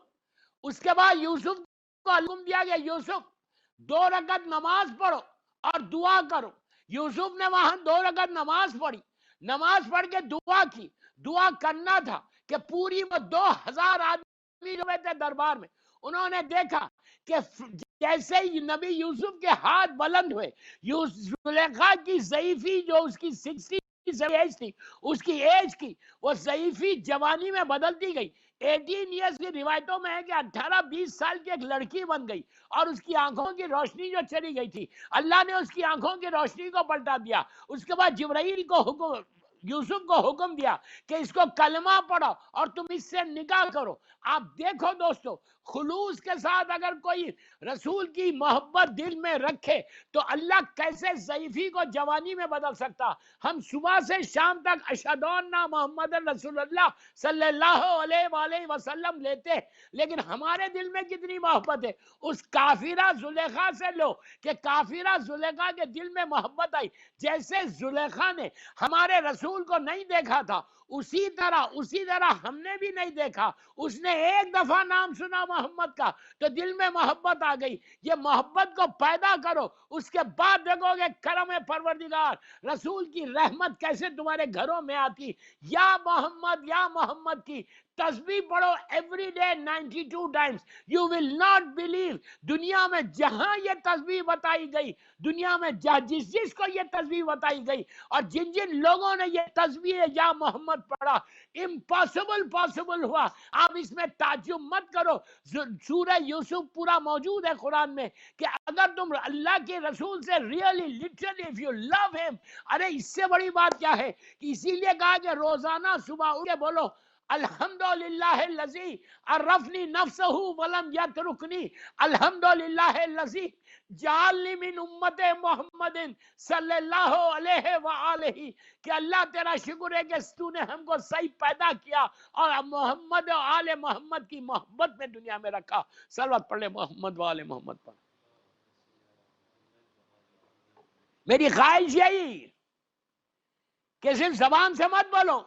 اس کے بعد یوسف کو حکم دیا گیا, یوسف 2 رکعت نماز پڑھو اور دعا کرو. یوسف نے وہاں 2 رکعت نماز پڑھی, نماز پڑھ کے دعا کی. دعا کرنا تھا کہ پوری وہ 2000 آدمی جو تھے دربار میں, انہوں نے دیکھا کہ جیسے ہی نبی یوسف کے ہاتھ بلند ہوئے, زلیخا کی ضعیفی جو اس کی 60 ایج تھی, اس کی ایج کی وہ ضعیفی جوانی میں بدلتی گئی. 18 ایئرز کی روایتوں میں ہے کہ 18-20 سال کی ایک لڑکی بن گئی, اور اس کی آنکھوں کی روشنی جو چلی گئی تھی, اللہ نے اس کی آنکھوں کی روشنی کو پلٹا دیا. اس کے بعد جبرائیل کو حکم, یوسف کو حکم دیا کہ اس کو کلمہ پڑھو اور تم اس سے نکاح کرو. آپ دیکھو دوستو, خلوص کے ساتھ اگر کوئی رسول کی محبت دل میں رکھے تو اللہ کیسے ضعیفی کو جوانی میں بدل سکتا. ہم صبح سے شام تک اشہد ان محمد رسول اللہ صلی اللہ علیہ وآلہ وسلم لیتے, لیکن ہمارے دل میں کتنی محبت ہے. اس کافرہ زلیخا سے لو کہ کافرہ زلیخا کے دل میں محبت آئی. جیسے زلیخا نے ہمارے رسول کو نہیں دیکھا تھا, اسی طرح ہم نے بھی نہیں دیکھا. اس نے ایک دفعہ نام سنا محمد کا تو دل میں محبت آ گئی. یہ محبت کو پیدا کرو, اس کے بعد دیکھو گے کرم پروردگار, رسول کی رحمت کیسے تمہارے گھروں میں آتی. یا محمد کی تسبیح پڑھو every day 92 Times. You will not believe, دنیا میں جہاں یہ تسبیح بتائی گئی, دنیا میں جس کو یہ تسبیح بتائی گئی اور جن لوگوں نے یہ تسبیح یا محمد پڑھا, امپاسبل پاسبل ہوا. آپ اس میں تعجب مت کرو, سورہ یوسف پورا موجود ہے قرآن میں کہ اگر تم اللہ کے رسول سے really literally if you love ہم, ارے اس سے بڑی بات کیا ہے. کہ اسی لیے کہا کہ روزانہ صبح اٹھ کے بولو الحمدللہ الذی عرفنی نفسہ ولم یترکنی، الحمدللہ الذی جعلنی من امت محمد صلی اللہ علیہ وآلہ، کہ اللہ تیرا شکر ہے کہ تو نے ہم کو صحیح پیدا کیا اور محمد و آل محمد کی محبت میں دنیا میں رکھا. صلوات پڑھ لے محمد و آل محمد پر. میری خواہش یہی کہ صرف زبان سے مت بولو.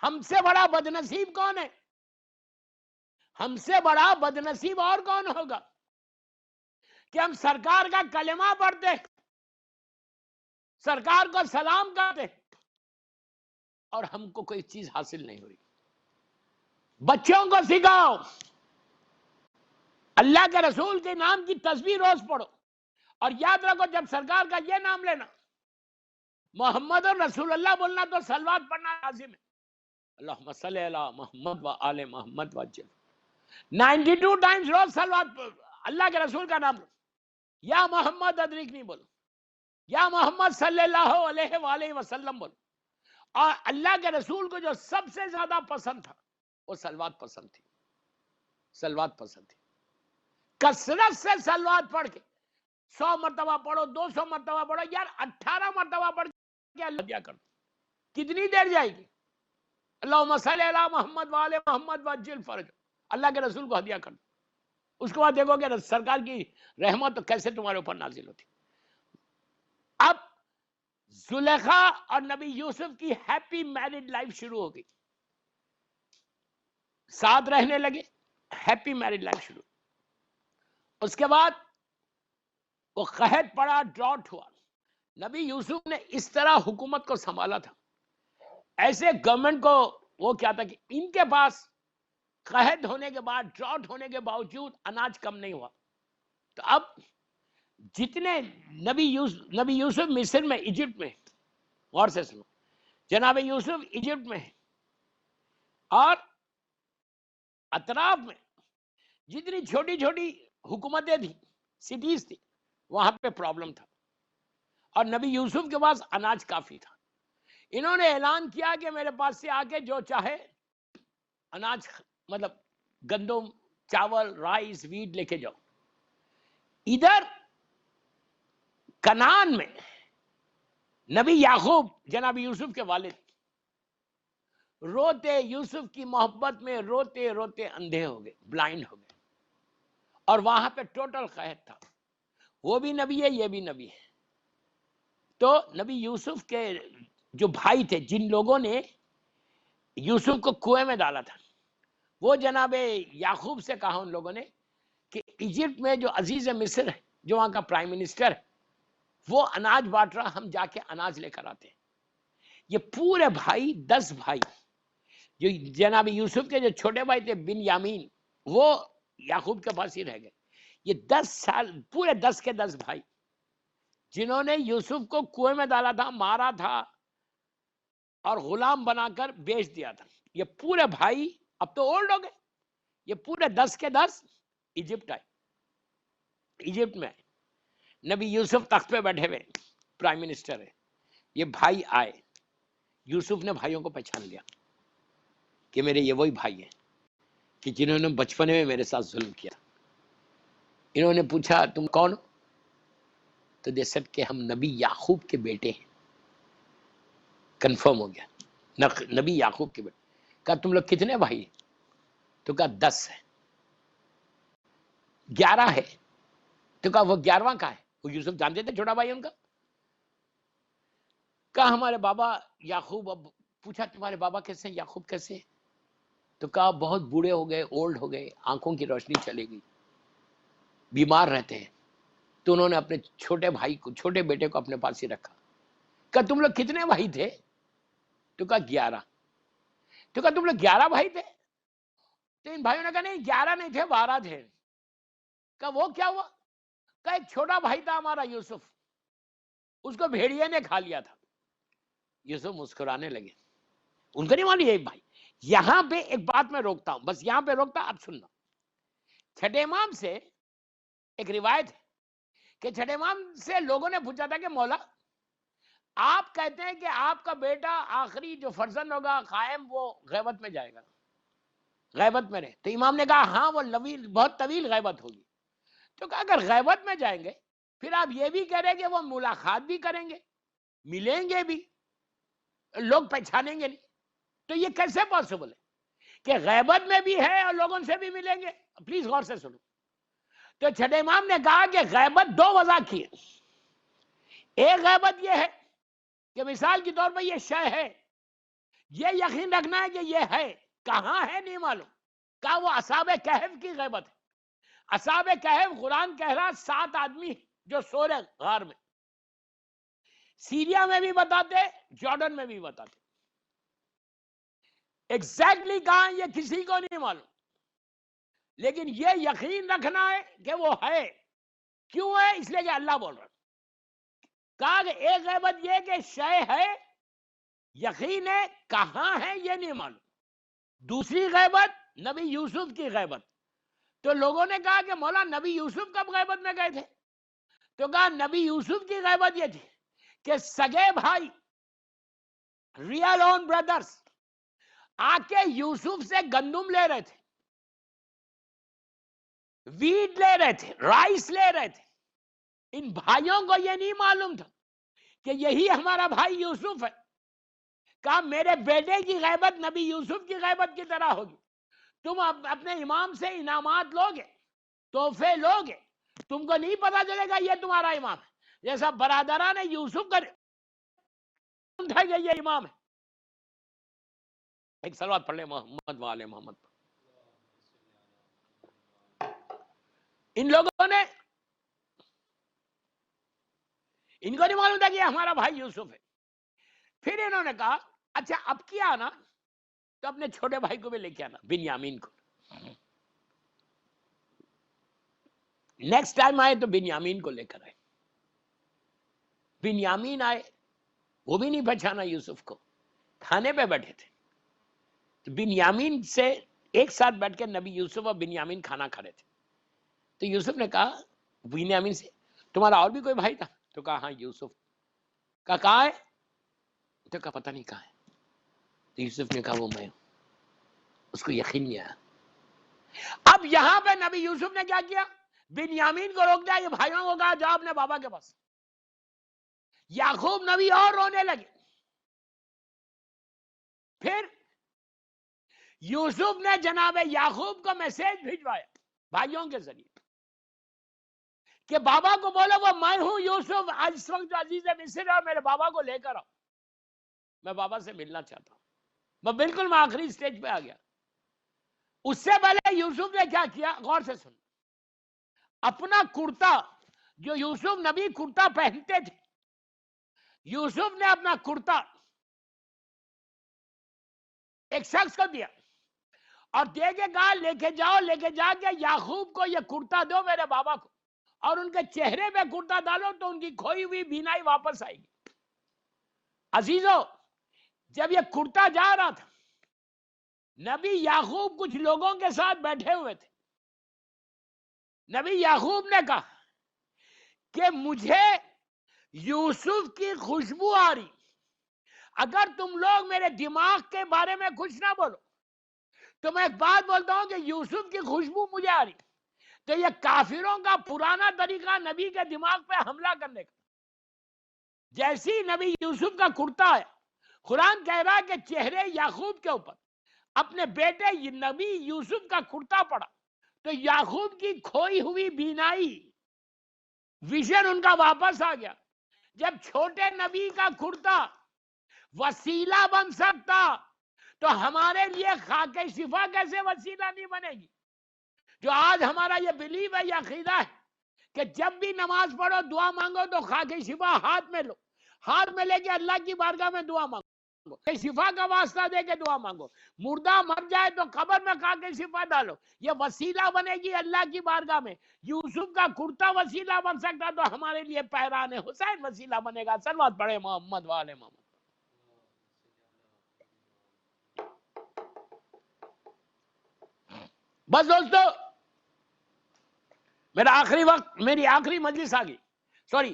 ہم سے بڑا بدنصیب کون ہے؟ ہم سے بڑا بدنصیب اور کون ہوگا کہ ہم سرکار کا کلمہ پڑھتے، سرکار کو سلام کرتے اور ہم کو کوئی چیز حاصل نہیں ہوئی. بچوں کو سکھاؤ اللہ کے رسول کے نام کی تسبیح روز پڑھو، اور یاد رکھو جب سرکار کا یہ نام لینا، محمد رسول اللہ بولنا تو صلوات پڑھنا لازم ہے. اللہم صلی علی محمد و آل محمد وجل 92 ٹائمز روز صلوات اللہ کے رسول کا نام لو. یا محمد ادرکنی بولو، یا محمد صلی اللہ علیہ وآلہ وسلم بولو. اور اللہ کے رسول کو جو سب سے زیادہ پسند تھا وہ صلوات پسند تھی، صلوات پسند تھی. کثرت سے صلوات پڑھ کے 100 مرتبہ پڑھو، 200 مرتبہ پڑھو، یار 18 مرتبہ پڑھ کے اللہ دیا کر. کتنی دیر جائے گی؟ اللہم صلی علی محمد وآل محمد وعجل فرج، اللہ کے رسول کو ہدیہ کر. اس کے بعد دیکھو کہ سرکار کی رحمت کیسے تمہارے اوپر نازل ہوتی. اب زلیخا اور نبی یوسف کی ہیپی میرڈ لائف شروع ہو گئی، ساتھ رہنے لگے، ہیپی میرڈ لائف شروع. اس کے بعد وہ قحط پڑا، ڈراٹ ہوا. نبی یوسف نے اس طرح حکومت کو سنبھالا تھا، ایسے گورنمنٹ کو وہ کیا تھا کہ ان کے پاس قحط ہونے کے بعد، ڈراٹ ہونے کے باوجود اناج کم نہیں ہوا. تو اب جتنے نبی یوسف مصر میں، ایجپٹ میں، غور سے سنو، جناب یوسف ایجپٹ میں اور اطراف میں جتنی چھوٹی چھوٹی حکومتیں تھیں، سٹیز تھی، وہاں پہ پرابلم تھا. اور نبی یوسف کے پاس اناج کافی تھا. انہوں نے اعلان کیا کہ میرے پاس سے آ کے جو چاہے اناج، مطلب گندم، چاول، رائس، ویٹ لے کے جاؤ. ادھر کنعان میں نبی یعقوب جناب یوسف کے والد روتے، یوسف کی محبت میں روتے روتے اندھے ہو گئے، بلائنڈ ہو گئے. اور وہاں پہ ٹوٹل قحط تھا. وہ بھی نبی ہے، یہ بھی نبی ہے. تو نبی یوسف کے جو بھائی تھے، جن لوگوں نے یوسف کو کنویں میں ڈالا تھا، وہ جناب یعقوب سے کہا ان لوگوں نے کہ ایجپٹ میں جو عزیز مصر ہے، جو وہاں کا پرائم منسٹر ہے، وہ اناج بانٹ رہا، ہم جا کے اناج لے کر آتے ہیں. یہ پورے بھائی 10 بھائی، جو جناب یوسف کے جو چھوٹے بھائی تھے بن یامین، وہ یعقوب کے پاس ہی رہ گئے. یہ 10 سال پورے 10 کے 10 بھائی جنہوں نے یوسف کو کنویں میں ڈالا تھا، مارا تھا اور غلام بنا کر بیچ دیا تھا، یہ پورے بھائی اب تو اولڈ ہو گئے. یہ پورے 10 کے 10 ایجپٹ آئے، ایجپٹ میں آئے. نبی یوسف تخت پہ بیٹھے ہوئے، پرائم منسٹر ہے. یہ بھائی آئے، یوسف نے بھائیوں کو پہچان لیا کہ میرے یہ وہی بھائی ہیں کہ جنہوں نے بچپنے میں میرے ساتھ ظلم کیا. انہوں نے پوچھا تم کون ہو؟ تو دے سیڈ کہ ہم نبی یعقوب کے بیٹے ہیں. کنفرم ہو گیا، نبی یعقوب کے بیٹے. کہا تم لوگ کتنے بھائی ہیں؟ تو کہا 10 ہے. 11 ہے. تو کہا وہ 11واں کا ہے؟ وہ یوسف جانتے تھے چھوٹا بھائی ان کا. کہا ہمارے بابا یعقوب. اب پوچھا تمہارے بابا کیسے ہیں، یعقوب کیسے ہیں؟ تو کہا بہت بوڑھے ہو گئے، اولڈ ہو گئے، آنکھوں کی روشنی چلے گئی، بیمار رہتے ہیں. تو انہوں نے اپنے چھوٹے بھائی کو، چھوٹے بیٹے کو اپنے پاس ہی رکھا. کہا تم لوگ کتنے بھائی تھے؟ تو کہا 11. تو کہا تم لوگ 11 بھائی تھے؟ تو ان بھائیوں نے کہا نہیں 11 نہیں تھے، 12 تھے. کہا وہ کیا ہوا؟ کہا ایک چھوٹا بھائی تھا ہمارا یوسف، اس کو بھیڑیے نے کھا لیا تھا. یوسف مسکرانے لگے، ان کو نہیں معلوم یہ بھائی. یہاں پہ ایک بات میں روکتا ہوں، بس یہاں پہ روکتا، اب سننا. چھٹے امام سے ایک روایت ہے کہ چھٹے امام سے لوگوں نے پوچھا تھا کہ مولا آپ کہتے ہیں کہ آپ کا بیٹا آخری جو فرزند ہوگا قائم وہ غیبت میں جائے گا، غیبت میں رہے، تو امام نے کہا ہاں وہ بہت طویل غیبت ہوگی. تو کہا اگر غیبت میں جائیں گے پھر آپ یہ بھی کہہ رہے کہ وہ ملاقات بھی کریں گے، ملیں گے بھی، لوگ پہچانیں گے نہیں، تو یہ کیسے پاسبل ہے کہ غیبت میں بھی ہے اور لوگوں سے بھی ملیں گے؟ پلیز غور سے سنو. تو چھٹے امام نے کہا کہ غیبت دو وضع کی ہے. ایک غیبت یہ ہے کہ مثال کے طور پر یہ شے ہے، یہ یقین رکھنا ہے کہ یہ ہے، کہاں ہے نہیں معلوم. کہا وہ اصحاب کہف کی غیبت ہے. اصحاب کہف قرآن کہہ رہا 7 آدمی جو سو رہے غار میں، سیریا میں بھی بتاتے، جارڈن میں بھی بتاتے. ایگزیکٹلی کہاں یہ کسی کو نہیں معلوم، لیکن یہ یقین رکھنا ہے کہ وہ ہے. کیوں ہے؟ اس لیے کہ اللہ بول رہا. کہا کہ ایک غیبت یہ کہ شے ہے، یقین ہے، کہاں ہے یہ نہیں معلوم. دوسری غیبت نبی یوسف کی غیبت. تو لوگوں نے کہا کہ مولا نبی یوسف کب غیبت میں گئے تھے؟ تو کہا نبی یوسف کی غیبت یہ تھی کہ سگے بھائی، ریئل اون بردرز، آ کے یوسف سے گندم لے رہے تھے، ویٹ لے رہے تھے، رائس لے رہے تھے. ان بھائیوں کو یہ نہیں معلوم تھا کہ یہی ہمارا بھائی یوسف ہے. کہا میرے بیٹے کی غیبت نبی یوسف کی غیبت کی طرح ہوگی. تم اپنے امام سے انعامات لوگے، تحفے لوگے، تم کو نہیں پتا چلے گا یہ تمہارا امام ہے. جیسا برادران نے یوسف کا تھا کہ یہ امام ہے. ایک صلوات پڑھ لیں محمد وآل محمد. ان لوگوں نے، ان کو نہیں معلوم تھا کہ یہ ہمارا بھائی یوسف ہے. پھر انہوں نے کہا اچھا اب کیا آنا تو اپنے چھوٹے بھائی کو بھی لے کے آنا، بنیامین کو. نیکسٹ ٹائم آئے تو بنیامین کو لے کر آئے. بنیامین آئے، وہ بھی نہیں پہچانا یوسف کو. کھانے پہ بیٹھے تھے تو بنیامین سے ایک ساتھ بیٹھ کے نبی یوسف اور بنیامین کھانا کھا رہے تھے. تو یوسف نے کہا بنیامین سے تمہارا اور بھی کوئی بھائی تھا؟ تو کہا ہاں یوسف. کہاں ہے؟ تو کہا پتہ نہیں کہاں ہے. تو یوسف نے کہا وہ میں ہوں. اس کو یقین نہیں آیا. اب یہاں پہ نبی یوسف نے کیا کیا؟ بنیامین کو روک دیا، یہ بھائیوں کو کہا جاؤ اپنے بابا کے پاس. یعقوب نبی اور رونے لگے. پھر یوسف نے جناب یعقوب کو میسج بھیجوایا بھائیوں کے ذریعے کہ بابا کو بولو وہ میں ہوں یوسف، آج اس وقت جو عزیز مصر ہے، اور میرے بابا کو لے کر آؤ، میں بابا سے ملنا چاہتا ہوں. میں آخری سٹیج پہ آ گیا. اس سے پہلے یوسف نے کیا کیا؟ غور سے سن. اپنا کرتا، جو یوسف نبی کرتا پہنتے تھے، یوسف نے اپنا کرتا ایک شخص کو دیا اور دے کے کہا لے کے جاؤ، لے کے جا کے یعقوب کو یہ کرتا دو میرے بابا کو، اور ان کے چہرے پہ کرتا ڈالو تو ان کی کھوئی ہوئی بینائی واپس آئے گی. عزیزو، جب یہ کرتا جا رہا تھا، نبی یعقوب کچھ لوگوں کے ساتھ بیٹھے ہوئے تھے. نبی یعقوب نے کہا کہ مجھے یوسف کی خوشبو آ رہی، اگر تم لوگ میرے دماغ کے بارے میں کچھ نہ بولو تو میں ایک بات بولتا ہوں کہ یوسف کی خوشبو مجھے آ رہی. تو یہ کافروں کا پرانا طریقہ نبی کے دماغ پہ حملہ کرنے کا. جیسی نبی یوسف کا کرتا ہے، قرآن کہہ رہا ہے کہ چہرے یعقوب کے اوپر اپنے بیٹے نبی یوسف کا کرتا پڑا تو یعقوب کی کھوئی ہوئی بینائی، ویژن ان کا واپس آ گیا. جب چھوٹے نبی کا کرتا وسیلہ بن سکتا تو ہمارے لیے خاک شفا کیسے وسیلہ نہیں بنے گی؟ جو آج ہمارا یہ بلیو ہے، یہ عقیدہ ہے کہ جب بھی نماز پڑھو دعا مانگو تو خاک شفا ہاتھ میں لو، ہاتھ میں لے کے اللہ کی بارگاہ میں دعا مانگو، شفا کا واسطہ دے کے دعا مانگو. مردہ مر جائے تو قبر میں خاک شفا ڈالو، یہ وسیلہ بنے گی اللہ کی بارگاہ میں. یوسف کا کرتا وسیلہ بن سکتا تو ہمارے لیے پیران حسین وسیلہ بنے گا. صلوات پڑھے محمد والے محمد. بس دوستو، میرا آخری وقت، میری آخری مجلس آ گئی، سوری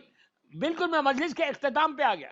بالکل میں مجلس کے اختتام پہ آ گیا.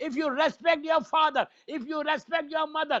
If you respect your father, if you respect your mother,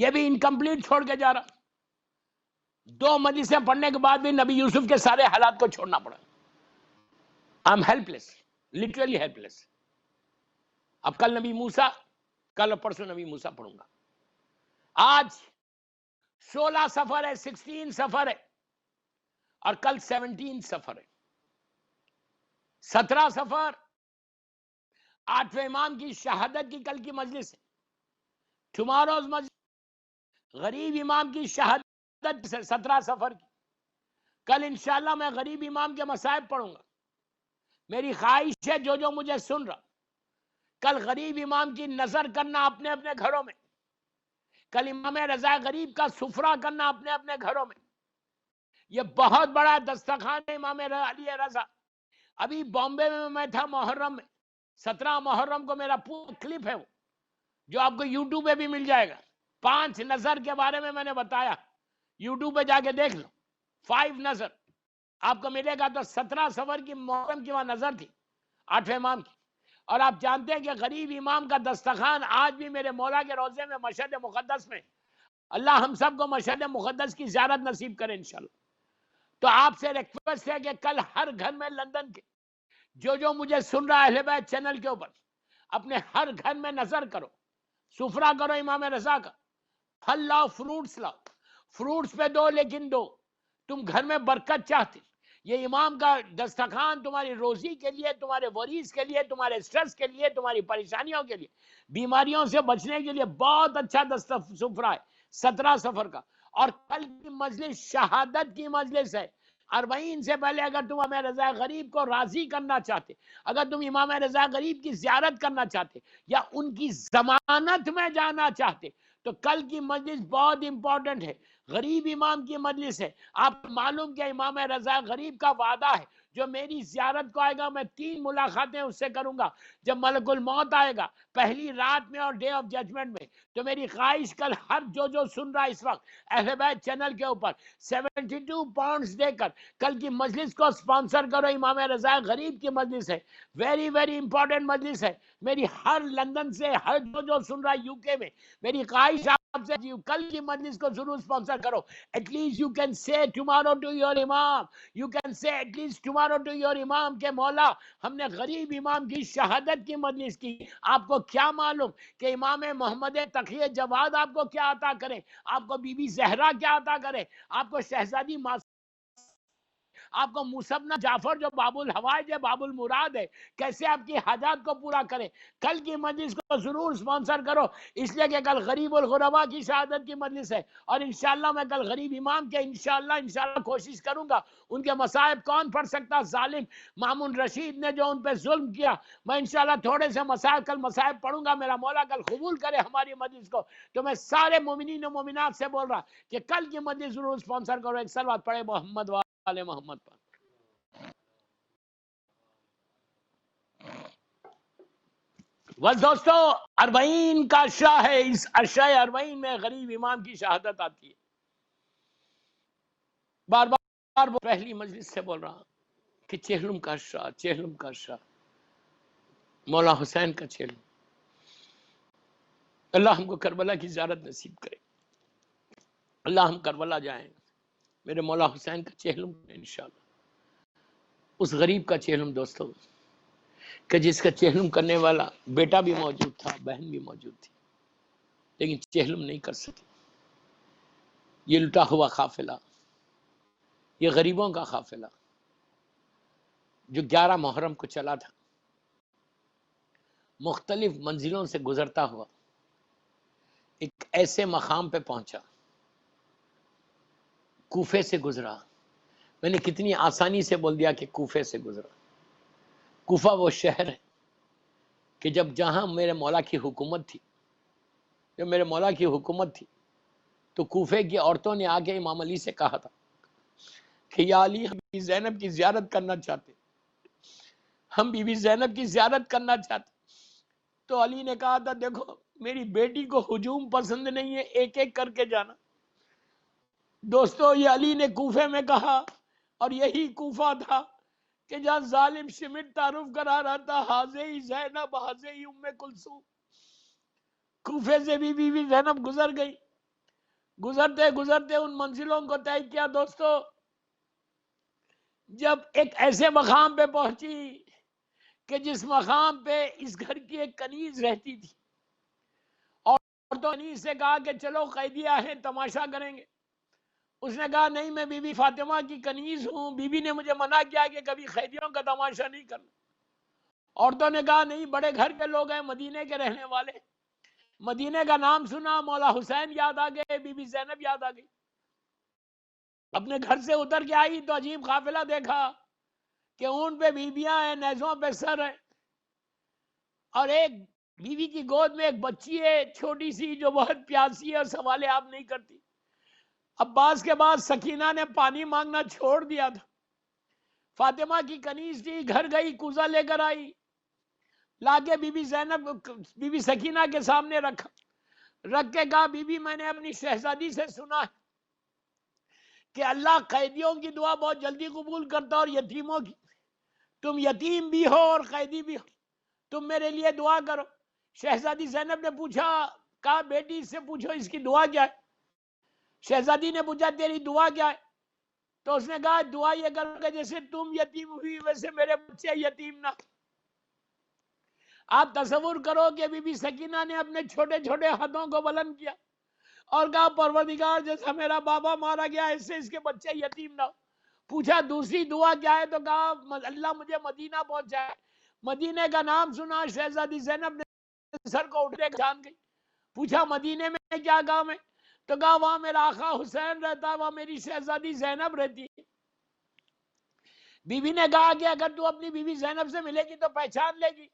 یہ بھی انکمپلیٹ چھوڑ کے جا رہا. 2 مجلسیں پڑھنے کے بعد بھی نبی یوسف کے سارے حالات کو چھوڑنا پڑا. I am helpless, literally helpless. اب کل نبی موسیٰ, کل اور پرسوں نبی موسیٰ پڑھوں گا. آج 16 سفر ہے, 16 سفر ہے, اور کل 17 سفر ہے. 17 سفر 8ویں امام کی شہادت کی کل کی مجلس ہے. ٹماروز مجلس غریب امام کی شہادت 17 سفر کی. کل انشاءاللہ میں غریب امام کے مصائب پڑھوں گا. میری خواہش ہے جو جو مجھے سن رہا, کل غریب امام کی نظر کرنا اپنے اپنے گھروں میں. کل امام رضا غریب کا سفرہ کرنا اپنے اپنے گھروں میں. یہ بہت بڑا دسترخوان ہے امام علی رضا. ابھی بامبے میں تھا محرم میں, 17 محرم کو میرا پورا کلپ ہے وہ, جو آپ کو یوٹیوب پہ بھی مل جائے گا. 5 نظر کے بارے میں نے بتایا, یوٹیوب پہ جا کے دیکھ لو. 5 نظر آپ کو ملے گا. تو 17 سفر کی محرم کی وہاں نظر تھی 8ویں امام کی. اور آپ جانتے ہیں کہ غریب امام کا دسترخوان آج بھی میرے مولا کے روضے میں مشہد مقدس میں. اللہ ہم سب کو مشہد مقدس کی زیارت نصیب کرے انشاءاللہ. تو آپ سے ریکویسٹ ہے کہ کل ہر گھر میں لندن کے جو جو مجھے سن رہا ہے اہل بیت چینل کے اوپر, اپنے ہر گھر میں نظر کرو, سفرہ کرو امام رضا کا. پھل لاؤ, فروٹس لاؤ. فروٹس پہ دو لیکن دو. تم گھر میں برکت چاہتے, یہ امام کا دسترخوان تمہاری روزی کے لیے, تمہارے وریث کے لیے, تمہارے سٹریس کے لیے, تمہاری پریشانیوں کے لیے, بیماریوں سے بچنے کے لیے بہت اچھا سفرہ ہے 17 سفر کا. اور کل کی مجلس شہادت کی مجلس ہے. 40 سے پہلے اگر تم امام رضا غریب کو راضی کرنا چاہتے, اگر تم امام رضا غریب کی زیارت کرنا چاہتے, یا ان کی ضمانت میں جانا چاہتے, تو کل کی مجلس بہت امپورٹنٹ ہے. غریب امام کی مجلس ہے. آپ معلوم کہ امام رضا غریب کا وعدہ ہے, جو میری زیارت کو آئے گا میں 3 ملاقاتیں اس سے کروں گا. جب ملک الموت آئے گا پہلی رات میں اور ڈے آف ججمنٹ میں. تو میری خواہش کل ہر جو سن رہا اس وقت اہل بیت چینل کے اوپر 72 پاؤنڈز دے کر کل کی مجلس کو سپانسر کرو. امام رضا غریب کی مجلس ہے, ویری ویری امپورٹنٹ مجلس ہے. میری ہر لندن سے ہر جو سن رہا یو کے میں, میری خواہش آپ سے کل کی مجلس کو ضرور سپانسر کرو. At least you can say tomorrow to your امام, you can say at least tomorrow to your امام کہ مولا ہم نے غریب امام کی شہادت کی مجلس کی. آپ کو کیا معلوم کہ امام محمد تقی جواد آپ کو کیا عطا کرے, آپ کو بی بی زہرا کیا عطا کرے, آپ کو شہزادی آپ کو موسیٰ جعفر جو باب الحوائج ہے, باب المراد ہے, کیسے آپ کی حاجات کو پورا کرے. کل کی مجلس کو ضرور سپانسر کرو, اس لیے کہ کل غریب الغرباء کی شہادت کی مجلس ہے. اور انشاءاللہ میں کل غریب امام کے انشاءاللہ کوشش کروں گا. ان کے مصائب کون پڑھ سکتا, ظالم مامون رشید نے جو ان پہ ظلم کیا. میں انشاءاللہ تھوڑے سے کل مصائب پڑھوں گا. میرا مولا کل قبول کرے ہماری مجلس کو. تو میں سارے مومنین و مومنات سے بول رہا کہ کل کی مجلس ضرور سپانسر کرو. ایک صلوات پڑھے محمد والے محمد پر. بس دوستو 40 کا عشرہ ہے. اس عشرہ 40 میں غریب امام کی شہادت آتی ہے. بار بار پہلی مجلس سے بول رہا ہوں کہ چہلم کا عشرہ, مولا حسین کا چہلم. اللہ ہم کو کربلا کی زیارت نصیب کرے. اللہ ہم کربلا جائیں, میرے مولا حسین کا چہلم انشاءاللہ. اس غریب کا چہلم دوستو کہ جس کا چہلم کرنے والا بیٹا بھی موجود تھا, بہن بھی موجود تھی, لیکن چہلم نہیں کر سکے. یہ لٹا ہوا قافلہ, یہ غریبوں کا قافلہ جو 11 محرم کو چلا تھا, مختلف منزلوں سے گزرتا ہوا ایک ایسے مقام پہ پہنچا. کوفے سے گزرا. میں نے کتنی آسانی سے بول دیا کہ کوفے سے گزرا. کوفہ وہ شہر ہے کہ جہاں میرے مولا کی حکومت تھی, جب میرے مولا کی حکومت تھی تو کوفے کی عورتوں نے آ کے امام علی سے کہا تھا کہ یا علی ہم بی بی زینب کی زیارت کرنا چاہتے, ہم بی بی زینب کی زیارت کرنا چاہتے. تو علی نے کہا تھا دیکھو میری بیٹی کو ہجوم پسند نہیں ہے, ایک ایک کر کے جانا. دوستو یہ علی نے کوفے میں کہا, اور یہی کوفہ تھا کہ جہاں ظالم شمٹ تعارف کرا رہا تھا حاضر زینب حاضر ام کلثوم. کوفے سے بھی بی بی زینب گزر گئی, گزرتے گزرتے ان منزلوں کو طے کیا دوستو، جب ایک ایسے مقام پہ پہنچی کہ جس مقام پہ اس گھر کی ایک کنیز رہتی تھی، اور تو کنیز سے کہا کہ چلو قیدی آئے تماشا کریں گے. اس نے کہا نہیں، میں بی بی فاطمہ کی کنیز ہوں، بی بی نے مجھے منع کیا کہ کبھی قیدیوں کا تماشا نہیں کرنا. عورتوں نے کہا نہیں، بڑے گھر کے لوگ ہیں، مدینے کے رہنے والے. مدینے کا نام سنا، مولا حسین یاد آ گئے، بی بی زینب یاد آ گئی. اپنے گھر سے اتر کے آئی تو عجیب قافلہ دیکھا کہ اونٹ پہ بیویاں ہیں، نیزوں پہ سر ہیں، اور ایک بیوی کی گود میں ایک بچی ہے چھوٹی سی جو بہت پیاسی ہے اور سوال آپ نہیں کرتی. عباس کے بعد سکینہ نے پانی مانگنا چھوڑ دیا تھا. فاطمہ کی کنیز تھی، گھر گئی، کوزہ لے کر آئی، لا کے بی بی زینب، بی بی سکینہ کے سامنے رکھا. رکھ کے کہا بی بی میں نے اپنی شہزادی سے سنا ہے کہ اللہ قیدیوں کی دعا بہت جلدی قبول کرتا اور یتیموں کی. تم یتیم بھی ہو اور قیدی بھی ہو، تم میرے لیے دعا کرو. شہزادی زینب نے پوچھا، کہا بیٹی اس سے پوچھو اس کی دعا کیا ہے. شہزادی نے پوچھا تیری دعا کیا ہے؟ تو اس نے کہا دعا یہ کرو کہ جیسے تم یتیم ہوئی ویسے میرے بچے یتیم نہ. آپ تصور کرو کہ بی بی سکینہ نے اپنے چھوٹے چھوٹے ہاتھوں کو بلند کیا اور کہا پروردگار جیسا میرا بابا مارا گیا ایسے اس کے بچے یتیم نہ. پوچھا دوسری دعا کیا ہے؟ تو کہا اللہ مجھے مدینہ پہنچائے. مدینے کا نام سنا، شہزادی زینب نے سر کو اٹھے جان گئی. پوچھا مدینے میں کیا کام ہے؟ تو کہا وہاں میرا آقا حسین رہتا ہے، وہاں میری شہزادی زینب رہتی ہے. بی بی نے کہا کہ اگر تو اپنی بی بی زینب سے ملے گی تو پہچان لے گی.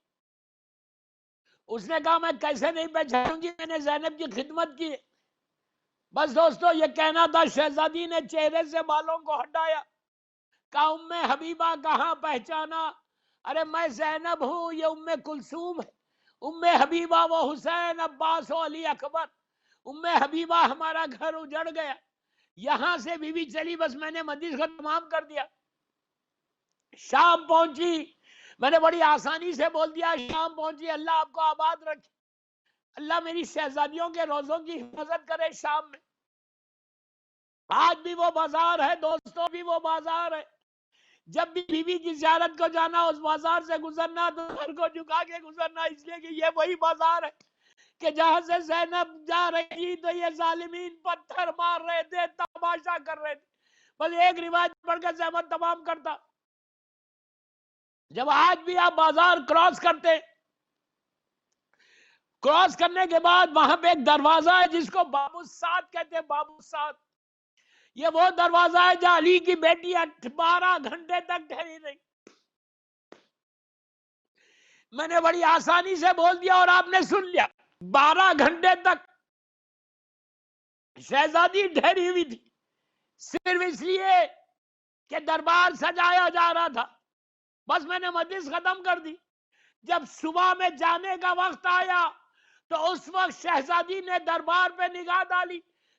اس نے کہا میں کیسے نہیں پہچانوں گی، میں نے زینب کی خدمت کی. بس دوستو یہ کہنا تھا. شہزادی نے چہرے سے بالوں کو ہٹایا، کہا ام حبیبہ کہاں پہچانا؟ ارے میں زینب ہوں، یہ ام کلثوم ہے. ام حبیبہ وہ حسین، عباس و علی اکبر. ام حبیبہ ہمارا گھر اجڑ گیا، یہاں سے بی بی چلی، بس میں نے مجلس کو تمام کر دیا. شام پہنچی، میں نے بڑی آسانی سے بول دیا شام پہنچی. اللہ آپ کو آباد رکھے، اللہ میری شہزادیوں کے روزوں کی حفاظت کرے. شام میں آج بھی وہ بازار ہے دوستوں، بھی وہ بازار ہے. جب بھی بیوی کی زیارت کو جانا اس بازار سے گزرنا تو سر کو جھکا کے گزرنا، اس لیے کہ یہ وہی بازار ہے کہ جہاں سے زینب جا رہی تھی تو یہ ظالمین پتھر مار رہے تھے، تماشا کر رہے تھے. بس ایک روایت پڑھ کے زحمت تمام کرتا. جب آج بھی آپ بازار کراس کرتے، کراس کرنے کے بعد وہاں پہ ایک دروازہ ہے جس کو باب السعد کہتے ہیں. باب السعد یہ وہ دروازہ ہے جہاں علی کی بیٹی 12 گھنٹے تک ٹھہری رہی. میں نے بڑی آسانی سے بول دیا اور آپ نے سن لیا. 12 گھنٹے تک شہزادی ٹھہری ہوئی تھی، صرف اس لیے کہ دربار سجایا جا رہا تھا. بس میں نے مجلس ختم کر دی. جب صبح میں جانے کا وقت آیا تو اس وقت شہزادی نے دربار پہ نگاہ ڈالی،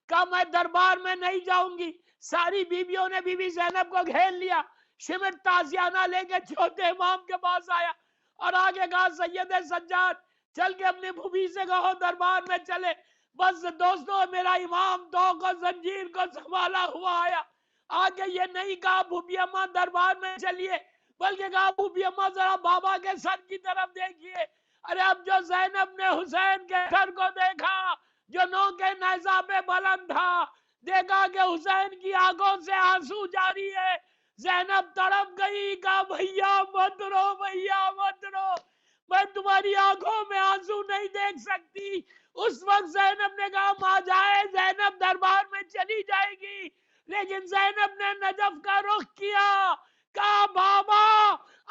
کہا میں دربار میں نہیں جاؤں گی. ساری بیویوں نے بی بی زینب کو گھیر لیا. شمٹ تازیانہ لے کے چھوٹے امام کے پاس آیا اور آگے کہا سید سجاد چل کے اپنی بھوبی سے کہو دربار میں چلے. بس دوستو میرا امام تو کو زنجیر کو سنبھالا ہوا آیا. آگے یہ نہیں کہا بھوبی اماں دربار میں چلیے، بلکہ کہا بھوبی اماں ذرا بابا کے سر کی طرف دیکھیے. ارے اب جو زینب نے حسین کے گھر کو دیکھا جو نو کے نیزہ پہ بلند تھا، دیکھا کہ حسین کی آنکھوں سے آنسو جاری ہے. زینب تڑپ گئی، کہا بھیا مت رو، بھیا مت رو، میں تمہاری آنکھوں میں آنسو نہیں دیکھ سکتی. اس وقت زینب نے کہا ماں جائے، زینب دربار میں چلی جائے گی. لیکن زینب نے نجف کا رخ کیا، کہا بابا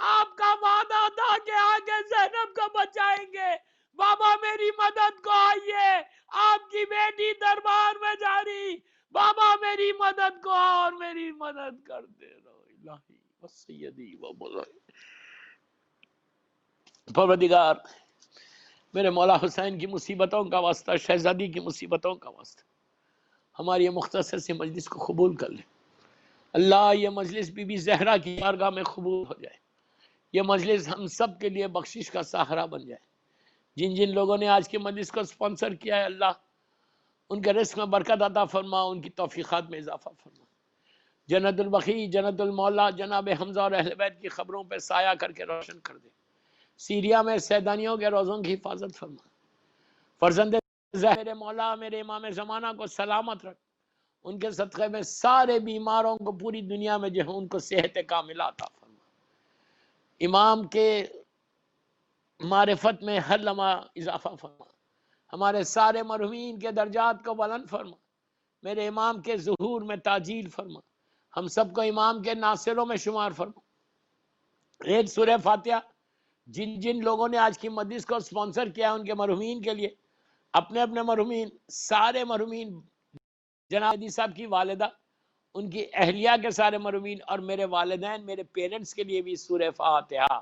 آپ کا وعدہ تھا کہ آگے زینب کو بچائیں گے، بابا میری مدد کو آئیے، آپ کی بیٹی دربار میں جا رہی، بابا میری مدد کو اور میری مدد کرتے رہو. الہی و سیدی و مولائی پروردگار، میرے مولا حسین کی مصیبتوں کا واسطہ، شہزادی کی مصیبتوں کا واسطہ ہماری یہ مختصر سی مجلس کو قبول کر لے. اللہ یہ مجلس بی بی زہرا کی بارگاہ میں قبول ہو جائے. یہ مجلس ہم سب کے لیے بخشش کا سہارا بن جائے. جن جن لوگوں نے آج کی مجلس کو سپانسر کیا ہے اللہ ان کے رزق میں برکت عطا فرما، ان کی توفیقات میں اضافہ فرما۔ جنت البقیع، جنت المولا جناب حمزہ اور اہل بیت کی خبروں پہ سایہ کر کے روشن کر دے۔ سیریا میں سیدانیوں کے روزوں کی حفاظت فرما۔ فرزند زہر میرے مولا میرے امام زمانہ کو سلامت رکھ، ان کے صدقے میں سارے بیماروں کو پوری دنیا میں جو ہے ان کو صحت کاملہ عطا فرما۔ امام کے معرفت میں ہر لمحہ اضافہ فرما، ہمارے سارے مرحومین کے درجات کو بلند فرما، میرے امام کے ظہور میں تعجیل فرما، ہم سب کو امام کے ناصروں میں شمار فرما۔ ایک سورہ فاتحہ جن جن لوگوں نے آج کی مجلس کو سپانسر کیا ان کے مرحومین کے لیے، اپنے اپنے مرحومین، سارے مرحومین، جناب حدیث صاحب کی والدہ، ان کی اہلیہ کے سارے مرحومین، اور میرے والدین، میرے پیرنٹس کے لیے بھی سورہ فاتحہ۔